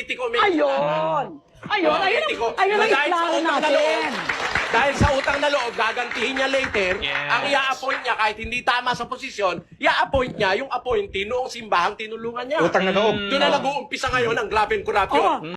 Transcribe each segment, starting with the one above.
politiko may Ayun! Ayun ang iklaro natin. Dahil sa utang na loob, gagantihin niya later, Yes. ang i-appoint niya kahit hindi tama sa posisyon, i-appoint niya yung appointee noong simbahang tinulungan niya. Utang na loob. Doon na nag-uumpisa ngayon ang Glabin Corruption.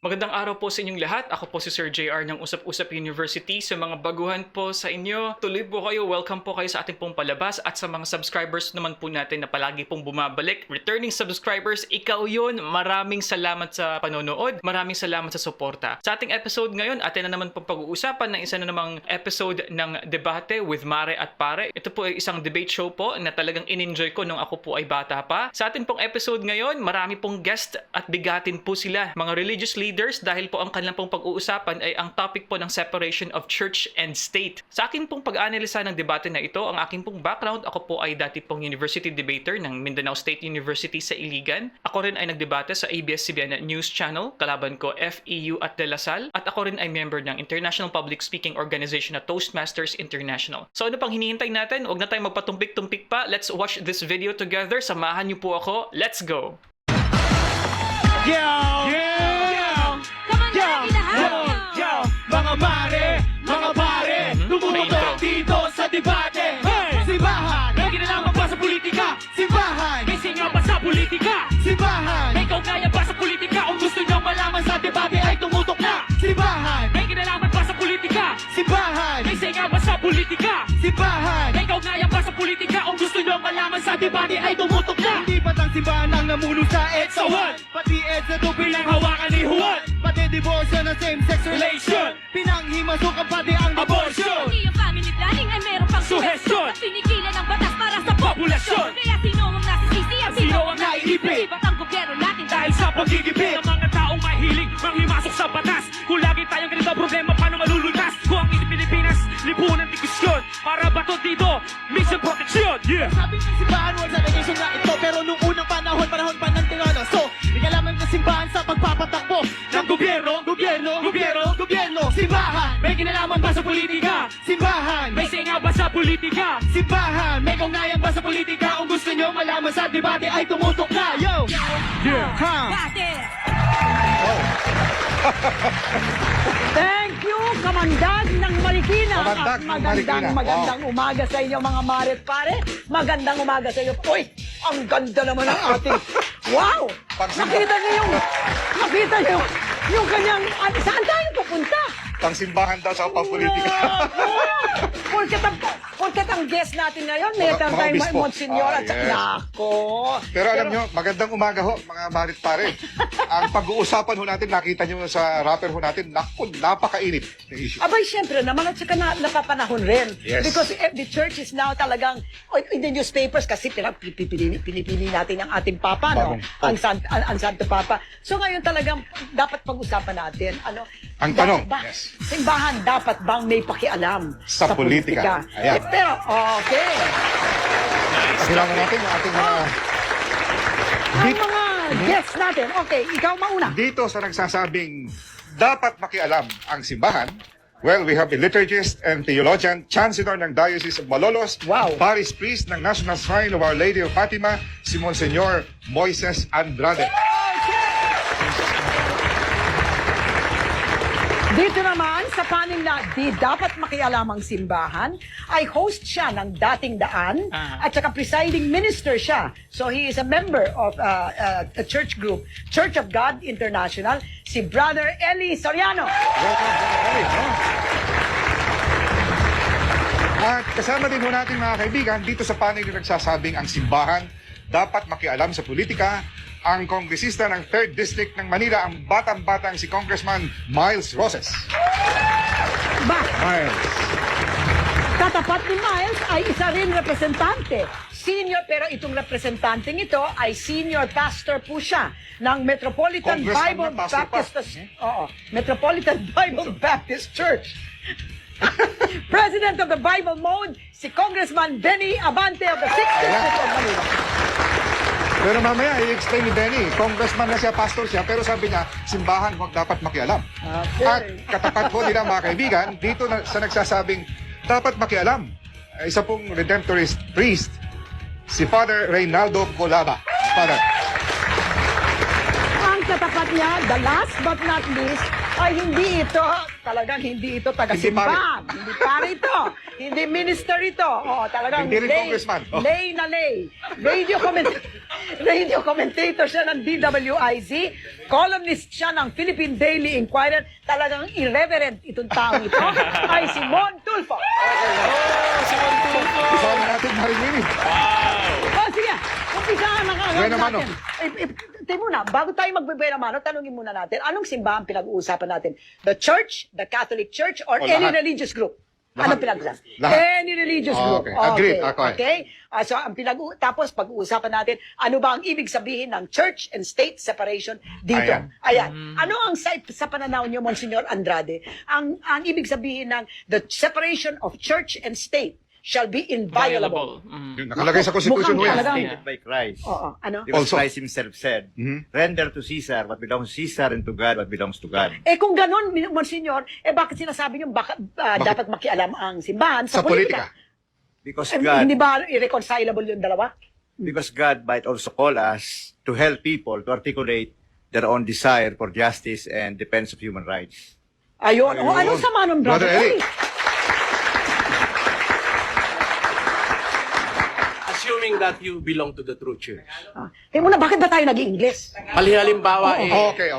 Magandang araw po sa inyong lahat. Ako po si Sir JR ng Usap-Usap University. Sa mga baguhan po sa inyo, tuloy po kayo. Welcome po kayo sa ating pong palabas. At sa mga subscribers naman po natin na palagi pong bumabalik, returning subscribers, ikaw yun. Maraming salamat sa panonood. Maraming salamat sa suporta. Sa ating episode ngayon, atin na naman pong pag-uusapan ng isa na namang episode ng Debate with Mare at Pare. Ito po ay isang debate show po na talagang in-enjoy ko nung ako po ay bata pa. Sa ating pong episode ngayon, marami pong guest at bigatin po sila. Mga religious leaders dahil po ang kanilang pong pag-uusapan ay ang topic po ng separation of church and state. Sa akin pong pag-analisa ng debate na ito, ang aking pong background, ako po ay dati pong university debater ng Mindanao State University sa Iligan. Ako rin ay nagdebate sa ABS-CBN News Channel, kalaban ko FEU at De La Salle, at ako rin ay member ng International Public Speaking Organization na Toastmasters International. So ano pang hinihintay natin? Huwag na tayong magpatumpik-tumpik pa. Let's watch this video together. Samahan niyo po ako. Let's go! Mga pare, tumutok dito sa debate. Simbahan, may kinalaman ba sa politika? Simbahan, may singaw ba sa politika? Simbahan, may kaugnayan ba sa politika? Kung gusto nyo malaman sa debate ay tumutok na. Simbahan, may kinalaman ba sa politika? Simbahan, may singaw ba sa politika? Simbahan, may kaugnayan ba sa politika? Kung gusto nyo malaman sa debate ay tumutok na. Hindi ba't ang simbahan ang namuno sa EDSA 1? Pati EDSA 2 bilang hawakan ni Juan. Pati divorce na same-sex relation. Pinanghimasukan pati ang abortion. Hindi yung family planning ay meron pang Suhestyon. At pinigilan ang batas para sa populasyon. Kaya sino ang nasisisi at sino ang naiipit? Ba't ang gobyerno natin Dahil sa pagigipit ng mga taong mahilig manghimasok sa batas. Kung lagi tayong ganito problema, paano malulutas? Kung ang Pilipinas, lipunan diskusyon. Para bato dito, mission protection. Yeah! Sabi ng simbahan, wala na nation na ito. Pero nung unang panahon pa ng tingano. So, nagalaman ng simbahan sa pagpapatakbo ng gobyerno. Simbahan, may kinalaman ba sa politika? Simbahan, may singaw ba sa politika? Simbahan, may kaugnayan ba sa politika? Kung gusto nyo malaman sa debate ay tumutok na. Yo! Yeah! Ha! Dati! Thank you, Kamandag ng Marikina. Kamandag ng Marikina. Magandang umaga sa inyo, mga mare at pare. Magandang umaga sa inyo. Uy, ang ganda naman ng ating... Wow! Nakita niyo yung kanyang... Saan tayo pupunta? Pangsimbahan daw sa pampolitika. Porket ang guest natin ngayon, may Mga tayong obispo. Monsignor at Yes. Nako. Pero alam nyo, magandang umaga ho, mga marit pare. Ang pag-uusapan ho natin, nakita nyo sa rapper ho natin, naku, napakainit na issue. Abay, syempre naman, at saka napapanahon rin. Yes. Because the church is now talagang, in the newspapers, kasi pinipili natin ang ating Papa, no? Bagong Ang Santo Papa. So ngayon talagang dapat pag-usapan natin, ano? Ang tanong, dapat ba, yes. simbahan dapat bang may pakialam Sa politika? Ayan. Pero, okay. Kailangan natin yung ating mga... Ang mga guests natin, okay, ikaw mauna. Dito sa nagsasabing dapat makialam ang simbahan, well, we have a liturgist and theologian, chancellor ng Diocese of Malolos, Wow. parish priest ng National Shrine of Our Lady of Fatima, si Monsignor Moises Andrade. Dito naman, sa panig na di dapat makialamang simbahan, ay host siya ng Dating Daan at saka presiding minister siya. So he is a member of a church group, Church of God International, si Brother Eli Soriano. At kasama din ho natin mga kaibigan, dito sa panig na nagsasabing ang simbahan dapat makialam sa politika, ang kongresista ng 3rd District ng Manila, ang batang-batang si Congressman Miles Roses. Ba, Miles. katapat ni Miles ay isa rin representante. Senior, pero itong representanteng ito ay senior pastor po siya ng Metropolitan Congressman Bible na pastor pa. Baptist. Oo, Metropolitan Bible Baptist Church. President of the Bible Mode, si Congressman Benny Abante of the 6th District of Manila. Pero mamaya, i-explain ni Benny, congressman na siya, pastor siya, pero sabi niya, simbahan huwag dapat makialam. Okay. At katapat po nila mga kaibigan, dito na, sa nagsasabing, dapat makialam. Isa pong redemptorist priest, si Father Reynaldo Colaba. Father. katapat niya, the last but not least, ay hindi ito, talagang hindi ito taga-simbahan. Hindi pare ito. Hindi minister ito. Oo, talagang Hindi rin congressman. Oh. lay na lay. Radio commentator siya ng DWIZ. Columnist siya ng Philippine Daily Inquirer. Talagang irreverent itong taong ito. Ay si Mon Tulfo. Isama natin Marilyn. Oh, sige. Umpisahan na Buena mano. natin. Tayo muna, bago tayo magbubuena mano, tanungin muna natin, anong simbahan pinag-uusapan natin? The Church, the Catholic Church, or O, any lahat. religious group? Lahat. Anong pinag-uusapan? Lahat. Any religious Oh, group. okay. Agreed. Okay. Okay? So, tapos pag-uusapan natin, ano ba ang ibig sabihin ng church and state separation dito? Ayan. Ano ang sa pananaw niyo, Monsignor Andrade, ang ibig sabihin ng the separation of church and state shall be inviolable? Yung nakalagay sa Constitution mo Mukhang yan. talagang- Stated by Christ. Oo, ano? Because Also- Christ himself said, Mhm. render to Caesar what belongs to Caesar and to God what belongs to God. Eh kung ganon, Monsignor, bakit sinasabi niyo dapat makialam ang simbahan sa, Sa politika. Because Eh, God, hindi ba irreconcilable yung dalawa? because God might also call us to help people to articulate their own desire for justice and defense of human rights. Ayun. Ayun. O, anong sama nun, Brother Brother Eric. Eric? Assuming that you belong to the true church. Muna, bakit ba tayo nag-i-English? Halimbawa Okay.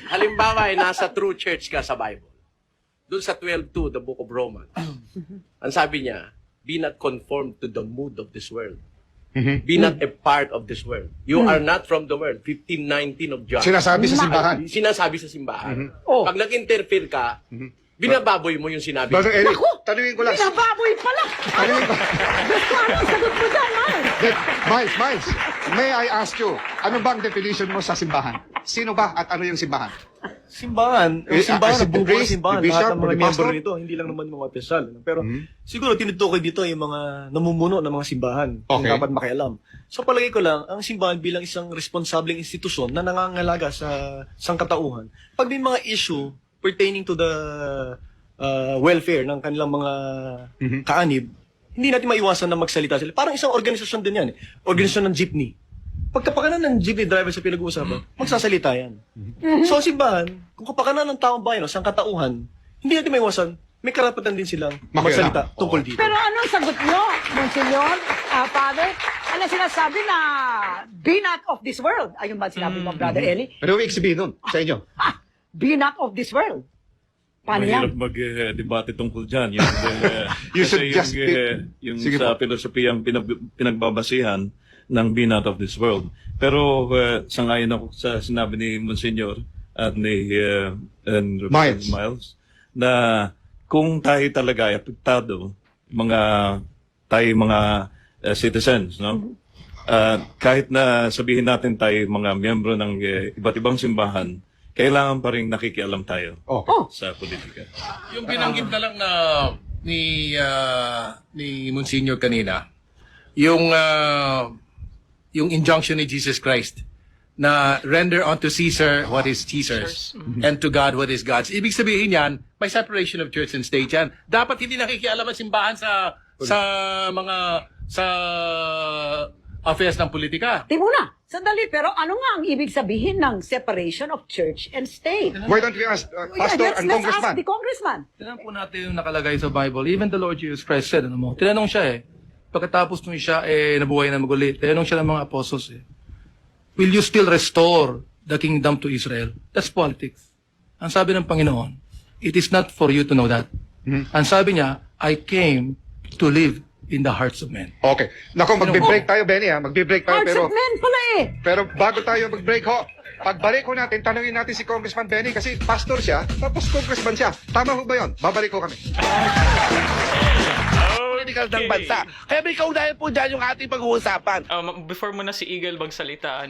halimbawa nasa true church ka sa Bible. Doon sa 12:2, the book of Romans. Ang sabi niya, be not conformed to the mood of this world. Be not a part of this world. You are not from the world. 15:19 of John. Sinasabi sa simbahan. Sinasabi sa simbahan. Oh. Pag nag-interfere ka, binababoy mo yung sinabi. Brother Eric, Naku! tanungin ko lang. Pinababoy pala! Tanungin ko. Gusto, anong sagot mo dyan, Miles? Miles, may I ask you, ano bang definition mo sa simbahan? Sino ba at ano yung simbahan? Simbahan, Eh, simbahan, as ang buong the priest, simbahan, the bishop, lahat ng mga the miyembro pastor? nito, hindi lang naman mga opisyal. Ano? Pero siguro tinutukoy dito yung mga namumuno ng mga simbahan yung Okay. dapat makialam. So palagay ko lang, ang simbahan bilang isang responsableng institusyon na nangangalaga sa sangkatauhan, pag may mga issue pertaining to the welfare ng kanilang mga kaanib, hindi natin maiwasan na magsalita sila. Parang isang organisasyon din yan. Organisasyon ng jeepney. Pagkapakanan ng jeepney driver sa pinag-uusapan, magsasalita yan. So, simbahan, kung kapakanan ng taong bayan o sangkatauhan, hindi natin maiwasan, may karapatan din silang magsalita tungkol dito. Pero anong sagot nyo, Monsignor, Father? Ano sinasabi na be not of this world? Ayun ba sinabi mo, Brother Eli? Ano yung ibig nun sa inyo? Be not of this world. Paano Mahirap yan? mag-debate tungkol dyan. Yung, You should kasi just yung Sige sa po. filosofiyang pinagbabasihan ng Be Not of This World. Pero sangayon ako sa sinabi ni Monsignor at ni and Miles. na kung tayo talaga ay apektado, tayo mga citizens, no? Kahit na sabihin natin tayo mga miyembro ng iba't ibang simbahan, kailangan pa rin nakikialam tayo sa politika. Yung binanggit na lang na ni Monsignor kanina, yung injunction ni Jesus Christ na render unto Caesar what is Caesar's and to God what is God's. Ibig sabihin yan, may separation of church and state yan. Dapat hindi nakikialam ang simbahan sa affairs ng politika. Di muna, sandali, pero ano nga ang ibig sabihin ng separation of church and state? Why don't we ask Pastor and Let's Congressman? ask the Congressman. Tinanong po natin yung nakalagay sa Bible. Even the Lord Jesus Christ said, tinanong siya pagkatapos nung siya nabuhay na maguli, tinanong siya ng mga apostles will you still restore the kingdom to Israel? That's politics. Ang sabi ng Panginoon, it is not for you to know that. Ang sabi niya, I came to live in the hearts of men. Okay. Nako, magbe-break tayo, Benny, ha? Magbe-break tayo, Hearts pero of men pala pero bago tayo mag-break, pagbalik ko natin, tanungin natin si Congressman Benny kasi pastor siya, tapos congressman siya. Tama ho ba yun? Babalik ko kami. Political ng bansa. Kaya may kaunayan po dyan yung ating pag-uusapan. Before mo na si Eagle magsalita,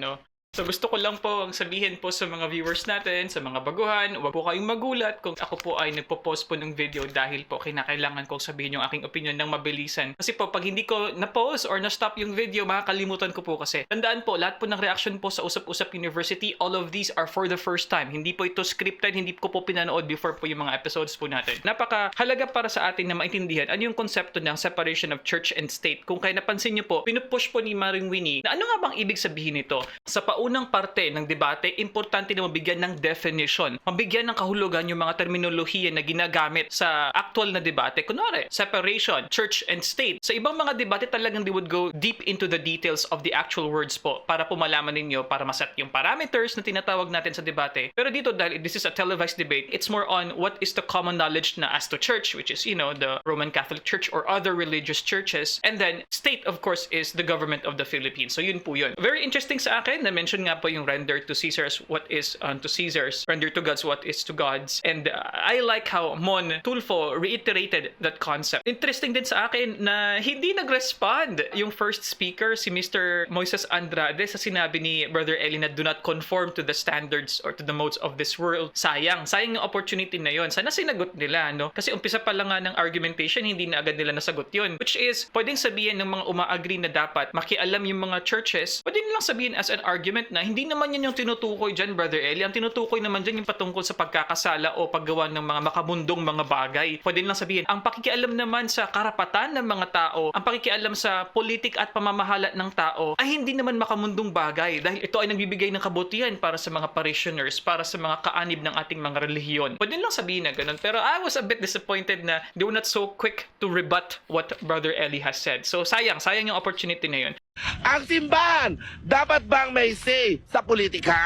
so gusto ko lang po ang sabihin po sa mga viewers natin, sa mga baguhan, huwag po kayong magulat kung ako po ay nagpo-post po ng video dahil po kinakailangan kong sabihin yung aking opinion ng mabilisan. Kasi po pag hindi ko na-post or na-stop yung video, makakalimutan ko po kasi. Tandaan po, lahat po ng reaction po sa Usap-Usap University, all of these are for the first time. Hindi po ito scripted, hindi ko po pinanood before po yung mga episodes po natin. Napaka-halaga para sa atin na maintindihan ano yung konsepto ng separation of church and state. Kung kaya napansin nyo po, pinupush po ni Maring Winnie na ano nga bang ibig sabihin nito? Sa paunang parte ng debate, importante na mabigyan ng definition, mabigyan ng kahulugan yung mga terminolohiya na ginagamit sa actual na debate. Kunwari, separation, church and state. Sa ibang mga debate talagang they would go deep into the details of the actual words po para po malaman ninyo, para maset yung parameters na tinatawag natin sa debate. Pero dito, dahil this is a televised debate, it's more on what is the common knowledge na as to church, which is, the Roman Catholic Church or other religious churches. And then, state, of course, is the government of the Philippines. So yun po yun. Very interesting sa akin, na-mention nga po yung render to Caesar's what is unto Caesar's, render to God's what is to God's. And I like how Mon Tulfo reiterated that concept. Interesting din sa akin na hindi nag-respond yung first speaker, si Mr. Moises Andrade, sa sinabi ni Brother Eli na do not conform to the standards or to the modes of this world. Sayang yung opportunity na yon. Sana sinagot nila, no? Kasi umpisa pa lang nga ng argumentation, hindi na agad nila nasagot yun. Which is, pwedeng sabihin ng mga uma-agree na dapat makialam yung mga churches, pwede nilang sabihin as an argument na hindi naman yan yung tinutukoy dyan, Brother Eli. Ang tinutukoy naman dyan yung patungkol sa pagkakasala o paggawa ng mga makamundong mga bagay. Pwede nilang sabihin, ang pakikialam naman sa karapatan ng mga tao, ang pakikialam sa politik at pamamahala ng tao, ay hindi naman makamundong bagay dahil ito ay nagbibigay ng kabutihan para sa mga parishioners, para sa mga kaanib ng ating mga relihiyon. Pwede lang sabihin na ganun. Pero I was a bit disappointed na they were not so quick to rebut what Brother Eli has said. So sayang yung opportunity na yun. Ang simbahan, dapat bang may say sa politika?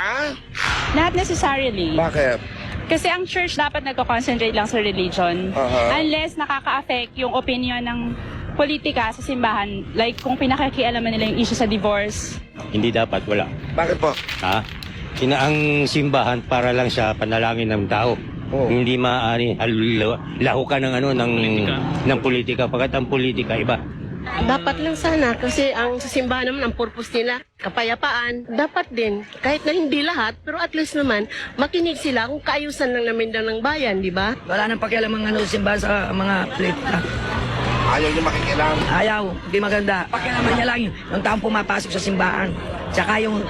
Not necessarily. Bakit? Kasi ang church dapat nagko-concentrate lang sa religion. Unless nakaka-affect yung opinion ng politika sa simbahan. Like kung pinakikialaman nila yung issue sa divorce. Hindi dapat, wala. Bakit po? Ang simbahan para lang sa panalangin ng tao. Hindi maaari lahukan ng politika. Pagkat ang politika iba. Dapat lang sana kasi ang sa simbahan naman ang purpose nila kapayapaan. Dapat din kahit na hindi lahat pero at least naman makinig sila kung kaayusan lang namin daw ng bayan, di ba? Wala nang pakialam ang simbahan sa mga politika. Ayaw niyo makikialam. Ayaw, hindi maganda. Pakialaman niya lang yung taong pumapasok sa simbahan. Tsaka yung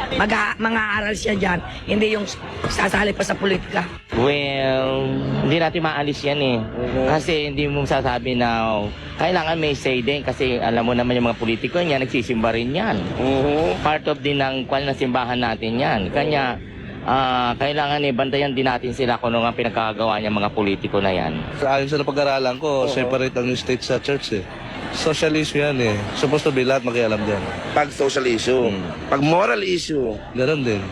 mga aral siya dyan, hindi yung sasali pa sa politika. Well, hindi natin maalis yan eh. Kasi hindi mo sasabi na kailangan may say din kasi alam mo naman yung mga politiko niya, nagsisimba rin yan. Part of din ng kwal na simbahan natin yan. Kanya, kailangan bantayan din natin sila kung ano nga pinagkagawa niya mga politiko na yan. Ayon sa napag-aralan ko, separate ang state sa church eh. Social issue yan eh. Supposed to be lahat makialam dyan. Pag social issue, pag moral issue. Ganon din.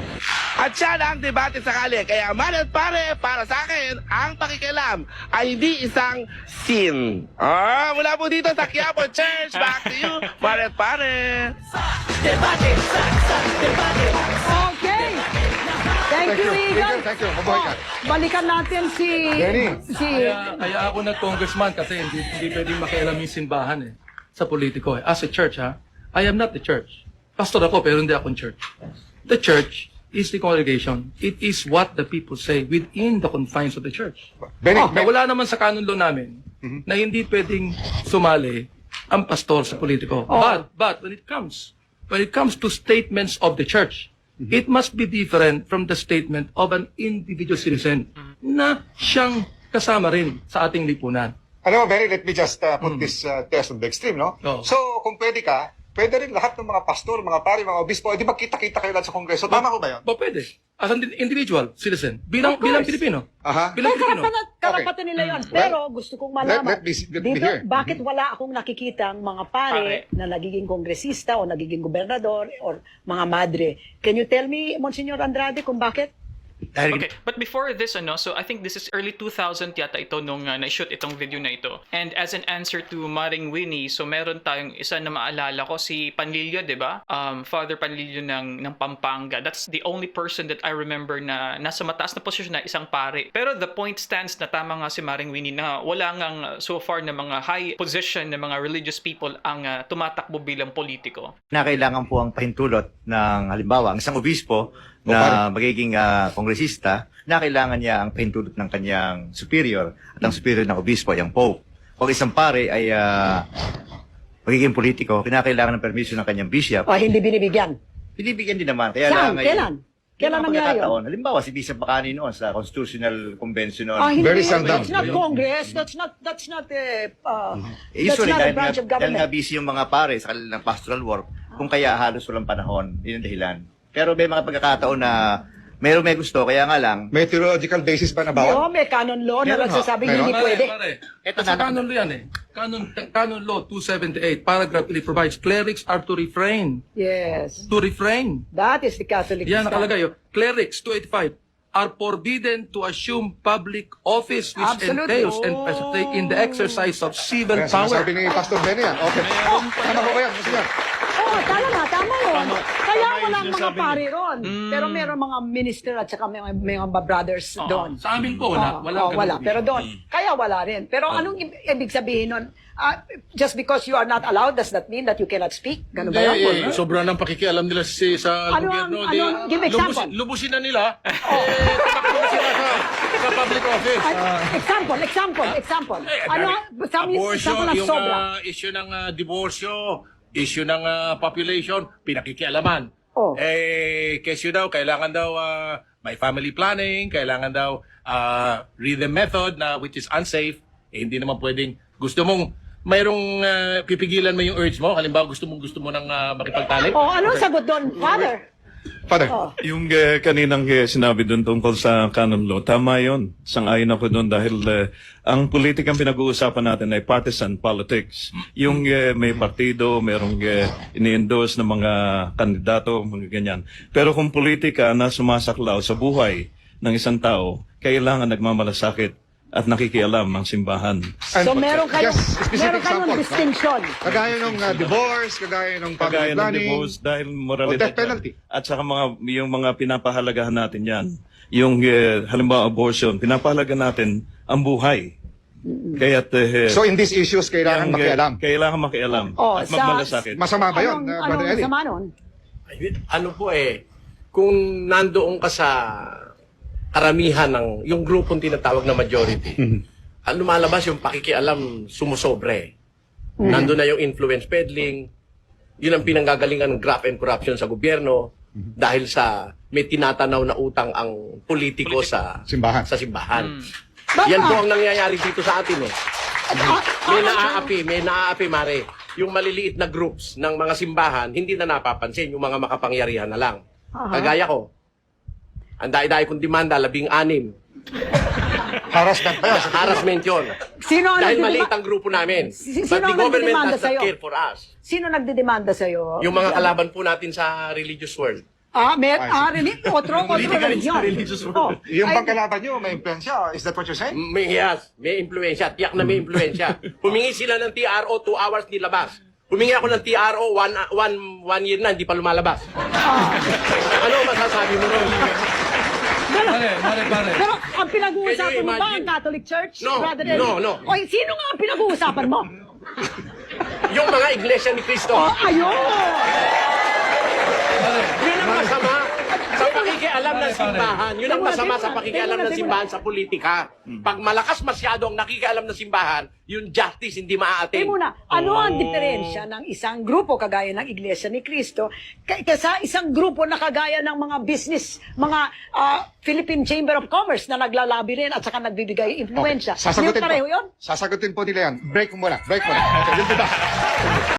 At siya na ang debate sakali. Kaya manat pare, para sa akin, ang pakikialam ay hindi isang sin. Mula po dito sa Quiapo Church. Back to you, manat pare. Okay. Thank you, Egan. Thank you. Mabuhay ka. Balikan natin si... Benny. Kaya ako nag-congressman kasi hindi pwedeng makialam yung simbahan sa politiko. As a church, I am not the church. Pastor ako pero hindi akong church. The church is the congregation. It is what the people say within the confines of the church. Benny, Na wala naman sa canon law namin na hindi pwedeng sumali ang pastor sa politiko. But when it comes to statements of the church, it must be different from the statement of an individual citizen na siyang kasama rin sa ating lipunan. Alam mo, Benny, let me just put this test on the extreme, no? So, kung pwede ka, pwede rin lahat ng mga pastor, mga pari, mga obispo, di magkita-kita kayo lahat sa kongreso. Tama ko ba yun? Pwede. As an individual citizen. Bilang Pilipino. Aha. Bilang Pilipino. Karapatan nila yun. Pero gusto kong malaman, let me dito, hear. bakit wala akong nakikita ang mga pare na nagiging kongresista o nagiging gobernador or mga madre? Can you tell me, Monsignor Andrade, kung bakit? Okay, but before this, so I think this is early 2000 yata ito nung na-shoot itong video na ito. And as an answer to Maring Winnie, so meron tayong isa na maalala ko, si Panlilio, di ba? Father Panlilio ng Pampanga. That's the only person that I remember na nasa mataas na posisyon na isang pare. Pero the point stands na tama nga si Maring Winnie na wala ngang so far na mga high position na mga religious people ang tumatakbo bilang politiko. Na kailangan po ang pahintulot ng halimbawa, ang isang obispo na magiging kongresista, na kailangan niya ang pahintulot ng kanyang superior at ang superior ng obispo ay ang Pope. Kung isang pare ay magiging politiko, kinakailangan ng permission ng kanyang bishop. Hindi binibigyan. Binibigyan din naman. Kaya Saan? lang, Kailan? Kailan nangyari yun? Halimbawa, si Bishop Bacani noon sa Constitutional Convention noon. Hindi. Very seldom. That's not Congress. That's not Usually, a dahil branch of nga government. busy yung mga pare sa kanilang pastoral work, kung kaya halos walang panahon, yun ang dahilan. Pero may mga pagkakataon na may gusto, kaya nga lang, May theological basis ba na bawal? May canon law na Meron ho. nagsasabing Meron. hindi pwede. ito Sa na, canon law yan eh. Canon law 278, paragraph 3 provides clerics are to refrain. Yes. To refrain. That is the Catholic Yan stand. nakalagay. Clerics 285 are forbidden to assume public office which Absolutely. entails and participate in the exercise of civil Kaya power. sinasabi ni Pastor Benny yan. Okay. Tama ko ba yan? Sige. Oo, tama yun. Kaya yung walang mga sinasabi pare ron. Pero meron mga minister at saka may mga brothers doon. Sa amin po, wala. Wala. Pero doon, kaya wala rin. Pero anong ibig sabihin nun? Just because you are not allowed, does that mean that you cannot speak? Ganun ba yun? Sobrang ng pakikialam nila sa Ano give example. Lubusin na nila. Tumakbo sila sa public office. Example. Ano? Example na sobra. Issue ng diborsyo, issue ng population, pinakikialaman. Oh. Kesyo daw, kailangan daw may family planning, kailangan daw rhythm method na which is unsafe. Hindi naman pwedeng gusto mong mayroong pipigilan mo yung urge mo. Halimbawa, gusto mo nang makipagtalik. Anong sagot doon, Father? Father. Yung kaninang sinabi doon tungkol sa canon law, tama yun. Sang-ayon ako doon dahil ang politikang pinag-uusapan natin ay partisan politics. Yung may partido, merong ini-endorse ng mga kandidato, mga ganyan. Pero kung politika na sumasaklaw sa buhay ng isang tao, kailangan nagmamalasakit at nakikialam ang simbahan. So meron kayong specific example, no? distinction. Kagaya ng divorce, kagaya ng family Kagaya ng planning. divorce dahil O moralidad death penalty. yan. At saka yung mga pinapahalagahan natin yan. Yung halimbawa abortion, pinapahalaga natin ang buhay. Kaya So in these issues, kailangan makialam. Kailangan makialam at magmalasakit. Masama ba yun, Brother Anong Eli? sama nun? Ano po kung nandoon ka sa karamihan ng yung grupong tinatawag na majority, ang lumalabas yung pakikialam sumusobre. Nandun na yung influence peddling, yun ang pinanggagalingan ng graft and corruption sa gobyerno dahil sa may tinatanaw na utang ang politiko sa simbahan. Yan po ang nangyayari dito sa atin May naaapi, Mare. Yung maliliit na groups ng mga simbahan, hindi na napapansin, yung mga makapangyarihan na lang. Kagaya ko, ang dai-dai kong demanda, 16. Harassment ba yun? Harassment yun. Sino ang Dahil nagdidema- maliit ang grupo namin. Sino But the ang government nagdidemanda does not sa'yo? care for us. Sino nagdidemanda sa'yo? Yung mga kalaban po natin sa religious world. Otro religion. Yung pagkalaban nyo, may influensya. Is that what you're saying? Yes, may impluensya. Tiyak na may impluensya. Humingi sila ng TRO, 2 hours nilabas. Humingi ako ng TRO, one year na, hindi pa lumalabas. Ano masasabi mo nun? Pare. Pero ang pinag-uusapan Can you mo ba ang imagine? Catholic Church? No, Brother Eli? no. Oy, sino nga ang pinag-uusapan mo? Yung mga iglesia ni Cristo. Ayun! Yun ang masama sa pakikialam ng simbahan. Yun ang masama sa pakikialam ng simbahan sa politika. Pag malakas masyado ang nakikialam ng simbahan, yung justice hindi maaating. Muna, ano ang diferensya ng isang grupo kagaya ng Iglesia ni Cristo kaysa isang grupo na kagaya ng mga business, mga Philippine Chamber of Commerce na naglalabi rin at saka nagbibigay influensya? Sasagutin Pareho po. yun? Sasagutin po nila yan. Break muna. Okay, yun diba?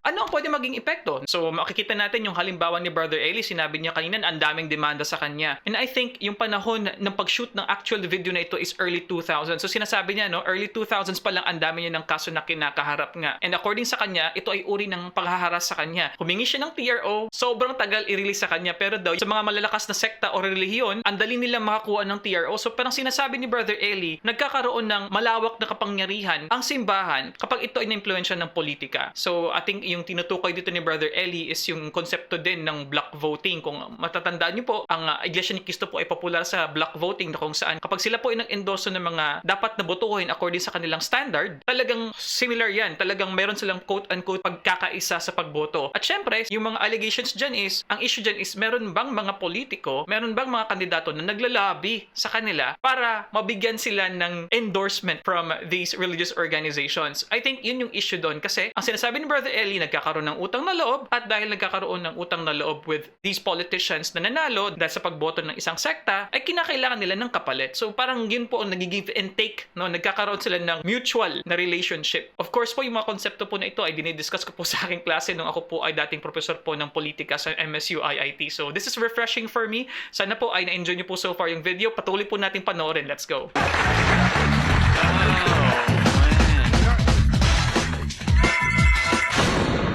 Ano ang pwede maging epekto? So makikita natin yung halimbawa ni Brother Eli, sinabi niya kanina ang daming demanda sa kanya. And I think yung panahon ng pag-shoot ng actual video na ito is early 2000s. So sinasabi niya, early 2000s pa lang ang dami niya ng kaso na kinakaharap nga. And according sa kanya, ito ay uri ng paghaharas sa kanya. Humingi siya ng TRO, sobrang tagal i-release sa kanya. Pero daw, sa mga malalakas na sekta o relihiyon, ang dali nilang makakuha ng TRO. So parang sinasabi ni Brother Eli, nagkakaroon ng malawak na kapangyarihan ang simbahan kapag ito ay na-impluensya ng politika. So I think yung tinutukoy dito ni Brother Eli is yung konsepto din ng block voting. Kung matatandaan niyo po, ang Iglesia ni Cristo po ay popular sa block voting na kung saan kapag sila po ay nag-endorse ng mga dapat na botohin according sa kanilang standard, talagang similar yan. Talagang meron silang quote-unquote pagkakaisa sa pagboto. At syempre, yung mga allegations dyan is, ang issue dyan is, meron bang mga politiko, meron bang mga kandidato na naglalabi sa kanila para mabigyan sila ng endorsement from these religious organizations. I think yun yung issue doon kasi ang sinasabi ni Brother Eli nagkakaroon ng utang na loob, at dahil nagkakaroon ng utang na loob with these politicians na nanalo dahil sa pagboto ng isang sekta, ay kinakailangan nila ng kapalit. So parang yun po ang nag-give and take, no? Nagkakaroon sila ng mutual na relationship. Of course po, yung mga konsepto po na ito ay dinidiscuss ko po sa aking klase nung ako po ay dating professor po ng politika sa MSU IIT. So this is refreshing for me. Sana po ay na-enjoy nyo po so far yung video. Patuloy po natin panoorin. Let's go.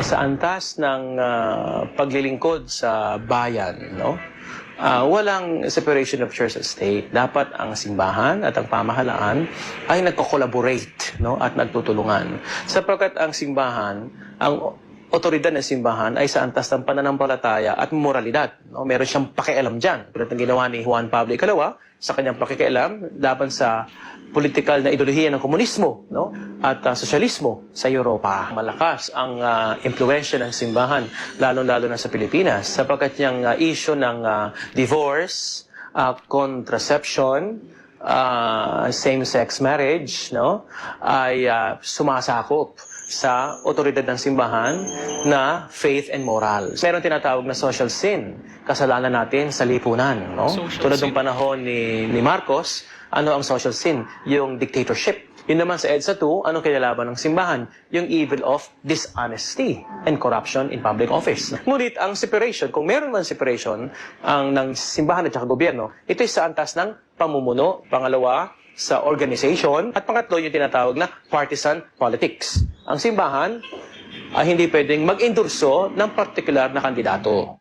Sa antas ng paglilingkod sa bayan, no? Walang separation of church and state. Dapat ang simbahan at ang pamahalaan ay nagko-collaborate, no? At nagtutulungan. Sapagkat ang simbahan, ang otoridad ng simbahan ay sa antas ng pananampalataya at moralidad. No? Meron siyang pakialam dyan. Tulad ng ginawa ni Juan Pablo II sa kanyang pakikialam laban sa politikal na ideolohiya ng komunismo, no? At sosyalismo sa Europa. Malakas ang impluwensya ng simbahan, lalo-lalo na sa Pilipinas, sapagkat yung issue ng divorce, contraception, same-sex marriage, no? Ay sumasakop sa otoridad ng simbahan na faith and moral. Meron tinatawag na social sin, kasalanan natin sa lipunan. No? Tulad ng panahon ni Marcos, ano ang social sin? Yung dictatorship. Yun naman sa EDSA 2, anong kinalaban ng simbahan? Yung evil of dishonesty and corruption in public office. Ngunit ang separation, kung meron man separation ng simbahan at saka gobyerno, ito ay sa antas ng pamumuno. Pangalawa, sa organization. At pangatlo, yung tinatawag na partisan politics. Ang simbahan ay hindi pwedeng mag-endorso ng partikular na kandidato.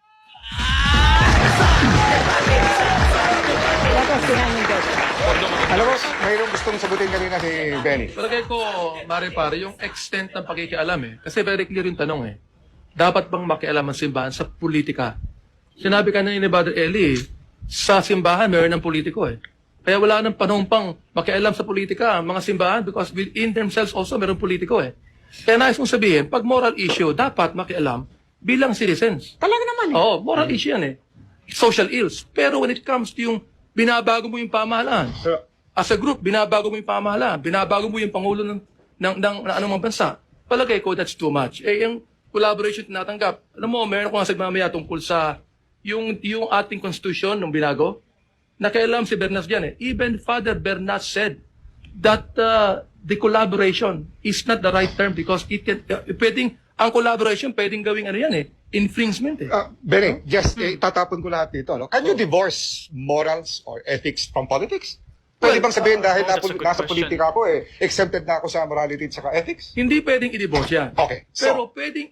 Alam mo, mayroong gustong sagutin kanina si Benny. Palagay ko, pare, yung extent ng pakikialam Kasi very clear yung tanong Dapat bang makialam ang simbahan sa politika? Sinabi ka ni Brother Eli, sa simbahan meron ng politiko Kaya wala nang panahon pang makialam sa politika ang mga simbahan because within themselves also meron politiko Kaya nais mong sabihin, pag moral issue, dapat makialam bilang citizens. Talaga naman Oo, moral issue yan Social ills. Pero when it comes to yung binabago mo yung pamahalaan, as a group, binabago mo yung pamahalaan, binabago mo yung pangulo ng anumang bansa, palagay ko that's too much. Yung collaboration tinatanggap, alam mo, meron ko nga sagmamaya tungkol sa yung ating constitution nung binago, nakialam si Bernas dyan Even Father Bernas said that the collaboration is not the right term because it can, ang collaboration pwedeng gawing infringement Benny, just tatapon ko lahat dito. No? Can you divorce morals or ethics from politics? Pwede bang sabihin dahil that's a good nasa question. politika ako exempted na ako sa morality at saka ethics? Hindi pwedeng i-divorce yan. Okay, so- Pero pwedeng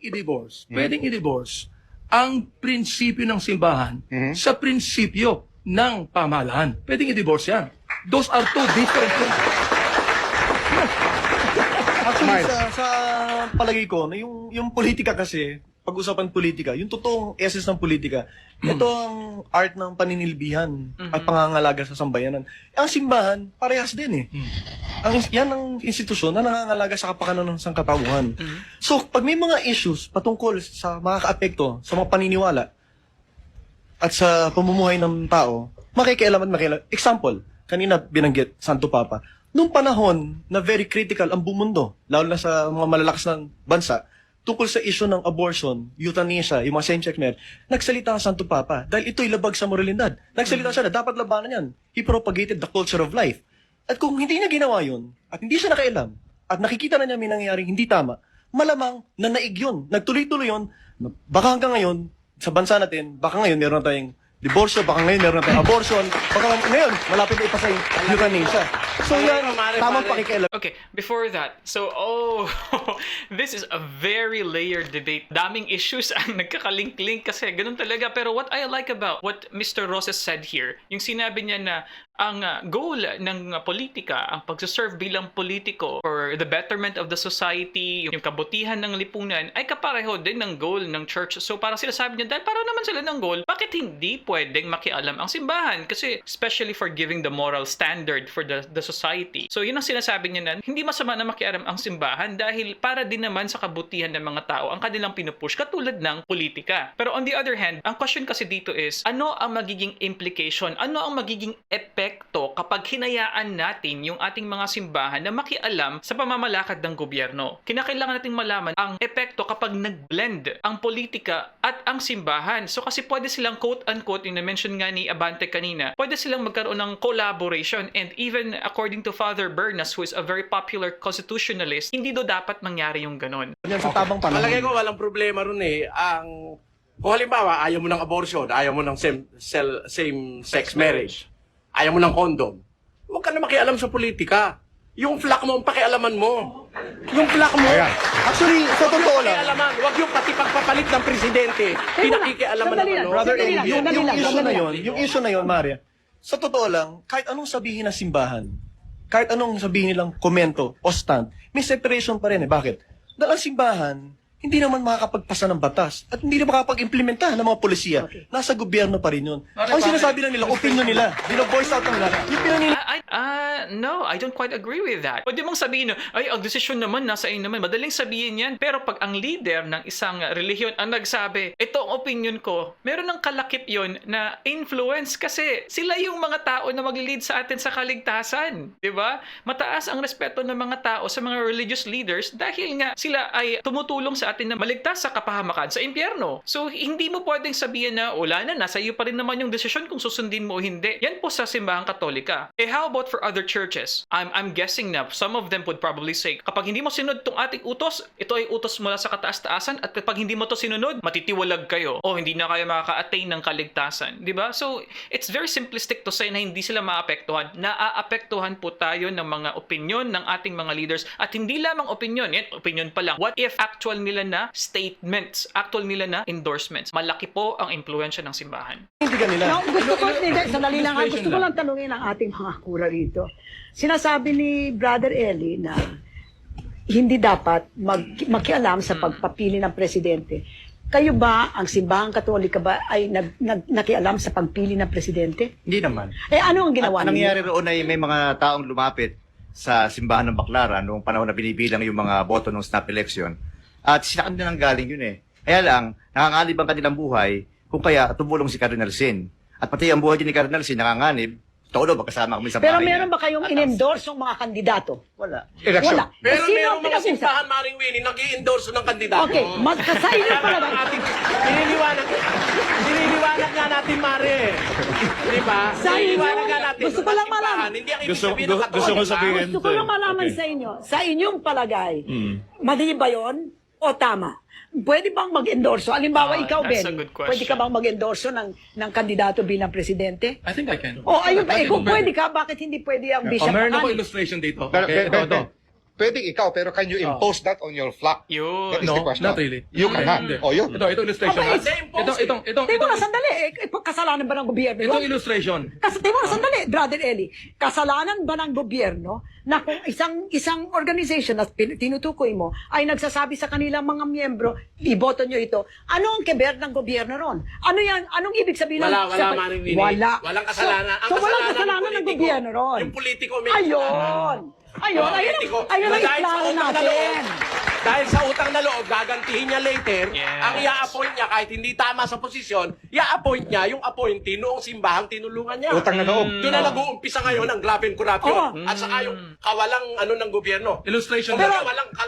i-divorce ang prinsipyo ng simbahan sa prinsipyo ng pamahalaan. Pwedeng i-divorce yan. Those are two different things. Actually, sa palagay ko, na yung politika kasi, pag-usapan politika, yung totoong essence ng politika, ito ang art ng paninilbihan at pangangalaga sa sambayanan. Ang simbahan, parehas din yan ang institusyon na nangangalaga sa kapakanan ng sangkatauhan. So, pag may mga issues patungkol sa makaka-apekto, sa mga paniniwala, at sa pamumuhay ng tao, makikialam at makialam. Example, kanina binanggit, Santo Papa, nung panahon na very critical ang bumundo, lalo na sa mga malalakas na bansa, tungkol sa issue ng abortion, euthanasia, yung mga same-sex marriage, nagsalita ang Santo Papa dahil ito'y labag sa moralidad. Nagsalita siya na dapat labanan yan. He propagated the culture of life. At kung hindi niya ginawa yun, at hindi siya nakailam, at nakikita na niya may nangyayaring hindi tama, malamang na naig yun. Nagtuloy-tuloy yun. Baka hanggang ngayon, sa bansa natin, baka ngayon meron na tayong divorce, baka ngayon meron na tayong abortion, baka ngayon malapit na ipasa yung euthanasia. So yan, tamang pakikialam. Okay, before that, this is a very layered debate. Daming issues ang nagkakalink-link kasi ganun talaga. Pero what I like about what Mr. Roses said here, yung sinabi niya na ang goal ng politika, ang pagsaserve bilang politiko for the betterment of the society, yung kabutihan ng lipunan, ay kapareho din ng goal ng church. So parang sinasabi niya, dahil parang naman sila ng goal, bakit hindi pwedeng makialam ang simbahan? Kasi especially for giving the moral standard for the the society. So yun ang sinasabi niya na hindi masama na makialam ang simbahan dahil para din naman sa kabutihan ng mga tao ang kanilang pinupush katulad ng politika. Pero on the other hand, ang question kasi dito is, ano ang magiging implication? Ano ang magiging epekto kapag hinayaan natin yung ating mga simbahan na makialam sa pamamalakad ng gobyerno? Kinakailangan nating malaman ang epekto kapag nag-blend ang politika at ang simbahan. So kasi pwede silang quote-unquote, yung na-mention nga ni Abante kanina, pwede silang magkaroon ng collaboration, and even according to Father Bernas, who is a very popular constitutionalist, hindi do dapat mangyari yung ganon. Yan sa tabang panahon. Malagay ko walang problema ron eh. Kung halimbawa, ayaw mo ng abortion, ayaw mo ng same-sex marriage, ayaw mo ng condom, huwag ka na makialam sa politika. Yung flak mo, ang pakialaman mo. Yung flak mo. Actually, sa totoo lang, Pakialaman. Huwag yung pati pagpapalit ng presidente. Pinakikialaman Sandali ng lang, ano. Brother, Sandali lang, yung sandali lang, issue sandali na lang. yon, yung issue na yon, Maria, sa totoo lang, kahit anong sabihin ng simbahan, kahit anong sabihin nilang komento o stand, may separation pa rin eh. Bakit? Dahil ang simbahan, hindi naman makakapagpasa ng batas at hindi na makakapag-implementa ng mga polisiya. Nasa gobyerno pa rin yun. Ang sinasabi lang nila, opinion nila, bino-voice out nila, yung pinanila. No, I don't quite agree with that. Pwede mong sabihin na, ay, ang desisyon naman, nasa inyo naman. Madaling sabihin yan. Pero pag ang leader ng isang relihiyon ang nagsabi, ito ang opinion ko, meron ng kalakip yon na influence kasi sila yung mga tao na mag-lead sa atin sa kaligtasan. Diba? Mataas ang respeto ng mga tao sa mga religious leaders dahil nga sila ay tumutulong sa atin na maligtas sa kapahamakan sa impyerno. So, hindi mo pwedeng sabihin na, wala na, nasa iyo pa rin naman yung desisyon kung susundin mo o hindi. Yan po sa simbahang Katolika. Eh, how about for other churches? I'm guessing na some of them would probably say, kapag hindi mo sinunod tong ating utos, ito ay utos mula sa kataas-taasan, at kapag hindi mo to sinunod, matitiwalag kayo o hindi na kayo makaka-attain ng kaligtasan. Diba? So, it's very simplistic to say na hindi sila maapektuhan. Naaapektuhan po tayo ng mga opinion ng ating mga leaders, at hindi lamang opinion, yan, opinion pa lang. What if actual nila na statements, actual nila na endorsements? Malaki po ang impluensya ng simbahan. Hindi ka nila. Now, sandali lang, gusto ko lang tanungin ang ating mga kura rito. Sinasabi ni Brother Eli na hindi dapat makialam sa pagpapili ng presidente. Kayo ba, ang simbahang Katolika ba, ay nakialam sa pagpili ng presidente? Hindi naman. Eh, ano ang ginawa Ang ninyo? nangyari roon ay may mga taong lumapit sa simbahan ng Baclaran noong panahon na binibilang yung mga boto ng snap election. At sinakan din ang galing yun eh. Kaya lang, nanganganib ang kanilang buhay kung kaya tumulong si Cardinal Sin. At pati ang buhay din ni Cardinal Sin nanganganib, todo magkasama kami sa Pero bahay meron niya. ba kayong in-endorse ng mga kandidato? Wala. Election. Wala. Pero Sino meron ang mga pinag-usap? simbahan, Maring Winnie, nag-i-endorse ng kandidato. Okay, sa inyo pala. Siniliwanag nga natin, Mare. Di ba? Sa inyo, Siniliwanag nga natin. gusto ko lang Simbahan, malaman. Hindi ang ibig Gusto- sabihin ng gusto ko Katoliko. sabihin- Gusto ko lang malaman Okay. sa inyo, sa inyong palagay, mali ba yun o tama? Pwede bang mag-endorso? Halimbawa, ikaw, That's Ben, a good question. pwede ka bang mag-endorso ng kandidato bilang presidente? I think I can. O, ayun ba, Bakit kung pwede? pwede ka, bakit hindi pwede ang Bishop Meron ako Makani? illustration dito. Pero, Okay, ito. Pwede ikaw, pero can you impose that on your flock? Yun. That is No, the question. not really. You cannot. Hindi. O yun. Ito illustration. Okay, Teka nga, sandali. Kasalanan ba ng gobyerno? Itong yun? illustration. Teka nga, sandali, Brother Eli. Kasalanan ba ng gobyerno na kung isang organization na tinutukoy mo ay nagsasabi sa kanilang mga miyembro, iboto nyo ito, ano ang keber ng gobyerno ron? Ano yan? Anong ibig sabihin? Wala, Maring Winnie. Wala. Walang kasalanan. Ang So, walang kasalanan kasalanan ng politiko. gobyerno ron. Yung politiko may kasalanan. Ayun, Politiko. ayun ang Dahil sa iklaro utang na natin. loob, dahil sa utang na loob, gagantihin niya later, Yes. ang i-appoint niya kahit hindi tama sa posisyon, i-appoint niya yung appointee noong simbahang tinulungan niya. Utang na loob. Doon na nag-uumpisa ngayon ang grabe corruption. Oo. At saka yung kawalang ng gobyerno. Illustration. Kung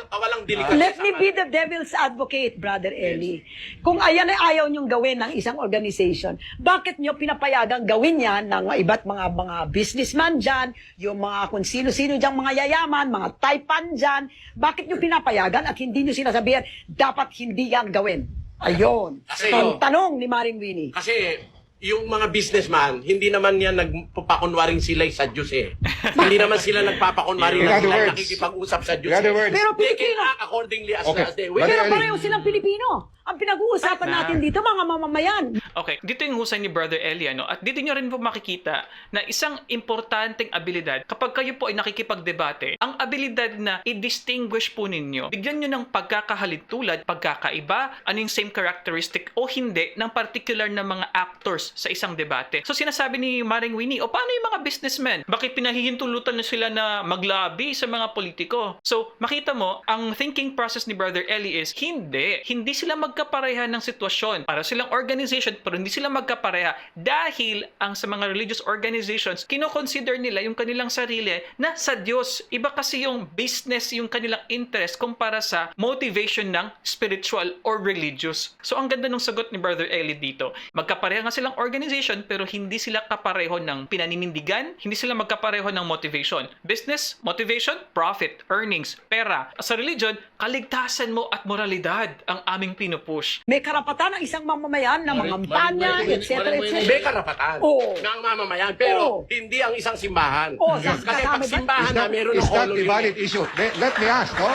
kawalang delikatesa. Let me be the devil's advocate, Brother Eli. Kung ayan ay ayaw niyong gawin ng isang organization, bakit niyo pinapayagang gawin yan ng iba't mga businessman dyan, yung mga kung sino-sino dyan mga yayaman, mga taipan dyan, bakit niyo pinapayagan at hindi niyo sinasabihan, dapat hindi yan gawin? Ayun. Kasi- Ang tanong ni Maring Winnie. Kasi yung mga businessman, hindi naman yan nagpapakunwaring sila'y sa Diyos eh. Hindi naman sila nagpapakunwaring In na other sila words. nakikipag-usap sa Diyos. In other eh. words. Pero They can Pilipino. act accordingly as Okay. they will. Pero Brother Eli. pareho silang Pilipino. Ang pinag-uusapan Na. natin dito, mga mamamayan. Okay, dito yung husay ni Brother Eli, ano? At dito nyo rin po makikita na isang importanteng abilidad kapag kayo po ay nakikipagdebate, ang abilidad na i-distinguish po ninyo, bigyan nyo ng pagkakahalintulad, pagkakaiba, ano yung same characteristic o hindi ng particular na mga actors sa isang debate. So sinasabi ni Maring Winnie, o paano yung mga businessmen? Bakit pinahihintulutan nyo sila na maglabi sa mga politiko? So makita mo, ang thinking process ni Brother Eli is, hindi sila magkapareha ng sitwasyon. Para silang organization, pero hindi sila magkapareha dahil ang sa mga religious organizations, kinoconsider nila yung kanilang sarili na sa Diyos. Iba kasi yung business, yung kanilang interest kumpara sa motivation ng spiritual or religious. So ang ganda ng sagot ni Brother Eli dito. Magkapareha nga silang organization pero hindi sila kapareho ng pinaninindigan, hindi sila magkapareho ng motivation. Business, motivation, profit, earnings, pera. Sa religion, kaligtasan mo at moralidad ang aming pinupush. May karapatan ng isang mamamayan na mangampanya, etc. May karapatan Oo. ng mamamayan, pero Oo. hindi ang isang simbahan. Oo, Kasi kasama pag ba? simbahan na meron Is ng that honor a valid issue? Let me ask, no?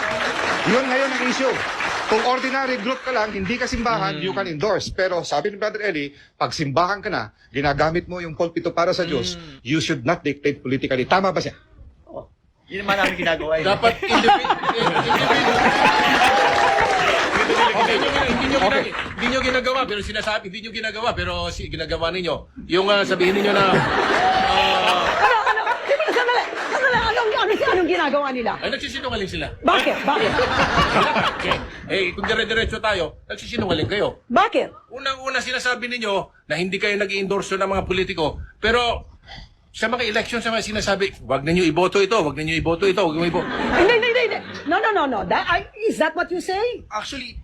Yun ngayon ang issue. Kung ordinary group ka lang, hindi ka simbahan, you can endorse. Pero sabi ni Brother Eli, pag simbahan ka na, ginagamit mo yung pulpito para sa Diyos, you should not dictate politically. Tama ba siya? Yun naman namin ginagawa. Dapat hindi nyo ginagawa, pero sinasabi, hindi nyo ginagawa, pero ginagawa ninyo. Yung sabihin ninyo na, Sandali, anong ginagawa nila? ay nagsisinungaling sila. Bakit? Eh, kung dire-diretso tayo, nagsisinungaling kayo. Bakit? Unang-una sinasabi ninyo na hindi kayo nag-i-endorse ng mga politiko, pero sa mga election sa mga sinasabi, wag ninyo iboto ito, wag ninyo iboto ito, wag ninyo iboto. Hindi. No. Is that what you say? Actually,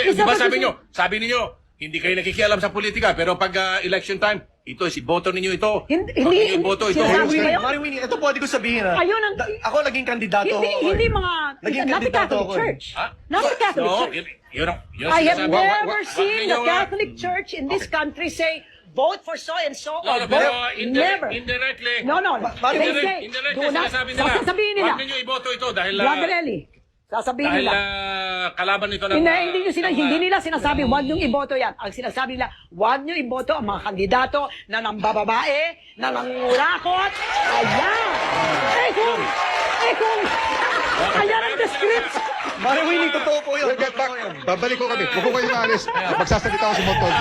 Is di that ba what you sabi ninyo, hindi kayo nakikialam sa politika, pero pag election time, ito, iboto ninyo ito. Hindi, Wag ninyo iboto ito. sinasabi ba yun? Maring Winnie, ito pwede ko sabihin ha. Ayun ang... Ako naging kandidato. Hindi mga... Naging Not the kandidato Catholic ako eh. Church. Ha? Not the Catholic No, Church. yun ang I have sinasabi. never Wag seen the ninyo, Catholic Church in this country say, vote for so and so or pero vote. Never. indirectly. No. They say, Indirectly, do not... sinasabi nila. Sasabihin nila. Wag ninyo iboto ito dahil Brother Eli, sasabihin dahil nila. kalaban nito ng Hindi nila sinasabi, wag niyong iboto yan. Ang sinasabi nila, wag niyo iboto ang mga kandidato na nambababae, na nangurakot. Ayan. Ayan ang description. Maring Winnie, totoo po yun. Babalik ko kami. Huwag ko kayo maalis. Magsasalita ako sa motor.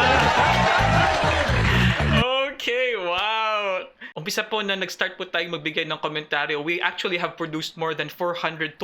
Okay, wow! Umpisa po na nag-start po tayong magbigay ng komentaryo. We actually have produced more than 420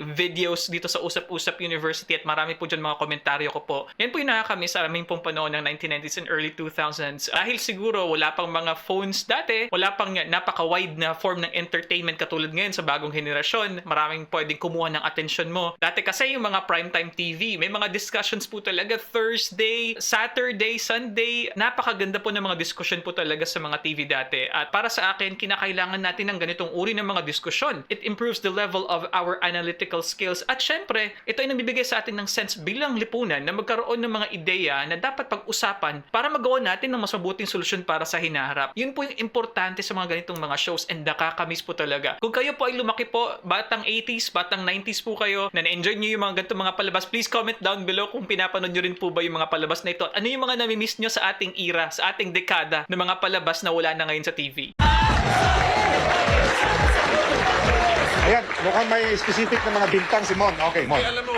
videos dito sa Usap-Usap University at marami po dyan mga komentaryo ko po. Yan po yung nakakamiss sa aming pong panahon ng 1990s and early 2000s. Dahil siguro wala pang mga phones dati, wala pang napaka-wide na form ng entertainment katulad ngayon sa bagong henerasyon. Maraming pwedeng kumuha ng atensyon mo. Dati kasi yung mga primetime TV, may mga discussions po talaga Thursday, Saturday, Sunday. Napakaganda po ng mga discussion po talaga sa mga TV dati. At para sa akin, kinakailangan natin ng ganitong uri ng mga diskusyon. It improves the level of our analytical skills. At syempre, ito ay nagbibigay sa atin ng sense bilang lipunan na magkaroon ng mga ideya na dapat pag-usapan para magawa natin ng mas mabuting solusyon para sa hinaharap. Yun po yung importante sa mga ganitong mga shows and nakakamiss po talaga. Kung kayo po ay lumaki po, batang 80s, batang 90s po kayo, na na-enjoy nyo yung mga ganitong mga palabas, please comment down below kung pinapanood nyo rin po ba yung mga palabas na ito. Ano yung mga namimiss nyo sa ating era, sa ating dekada ng mga palabas na wala na ngayon sa TV. Ayan, mukhang may specific na mga bintang si Mon. Okay, Mon. Alam mo,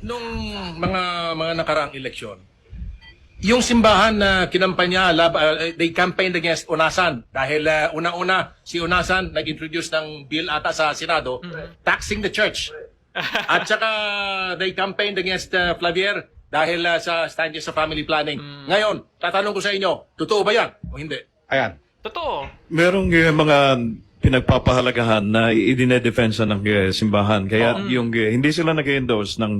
nung mga nakaraang eleksyon, yung simbahan na kinampanya, they campaigned against Unasan. Dahil unang-una, si Unasan nag-introduce ng bill ata sa Senado, taxing the church. At saka, they campaigned against Flavier dahil sa stand niya sa family planning. Ngayon, tatanong ko sa inyo, totoo ba yan o hindi? Ayan. Totoo. Merong mga pinagpapahalagahan na idinedefensa ng simbahan. Kaya yung hindi sila nag-endorse ng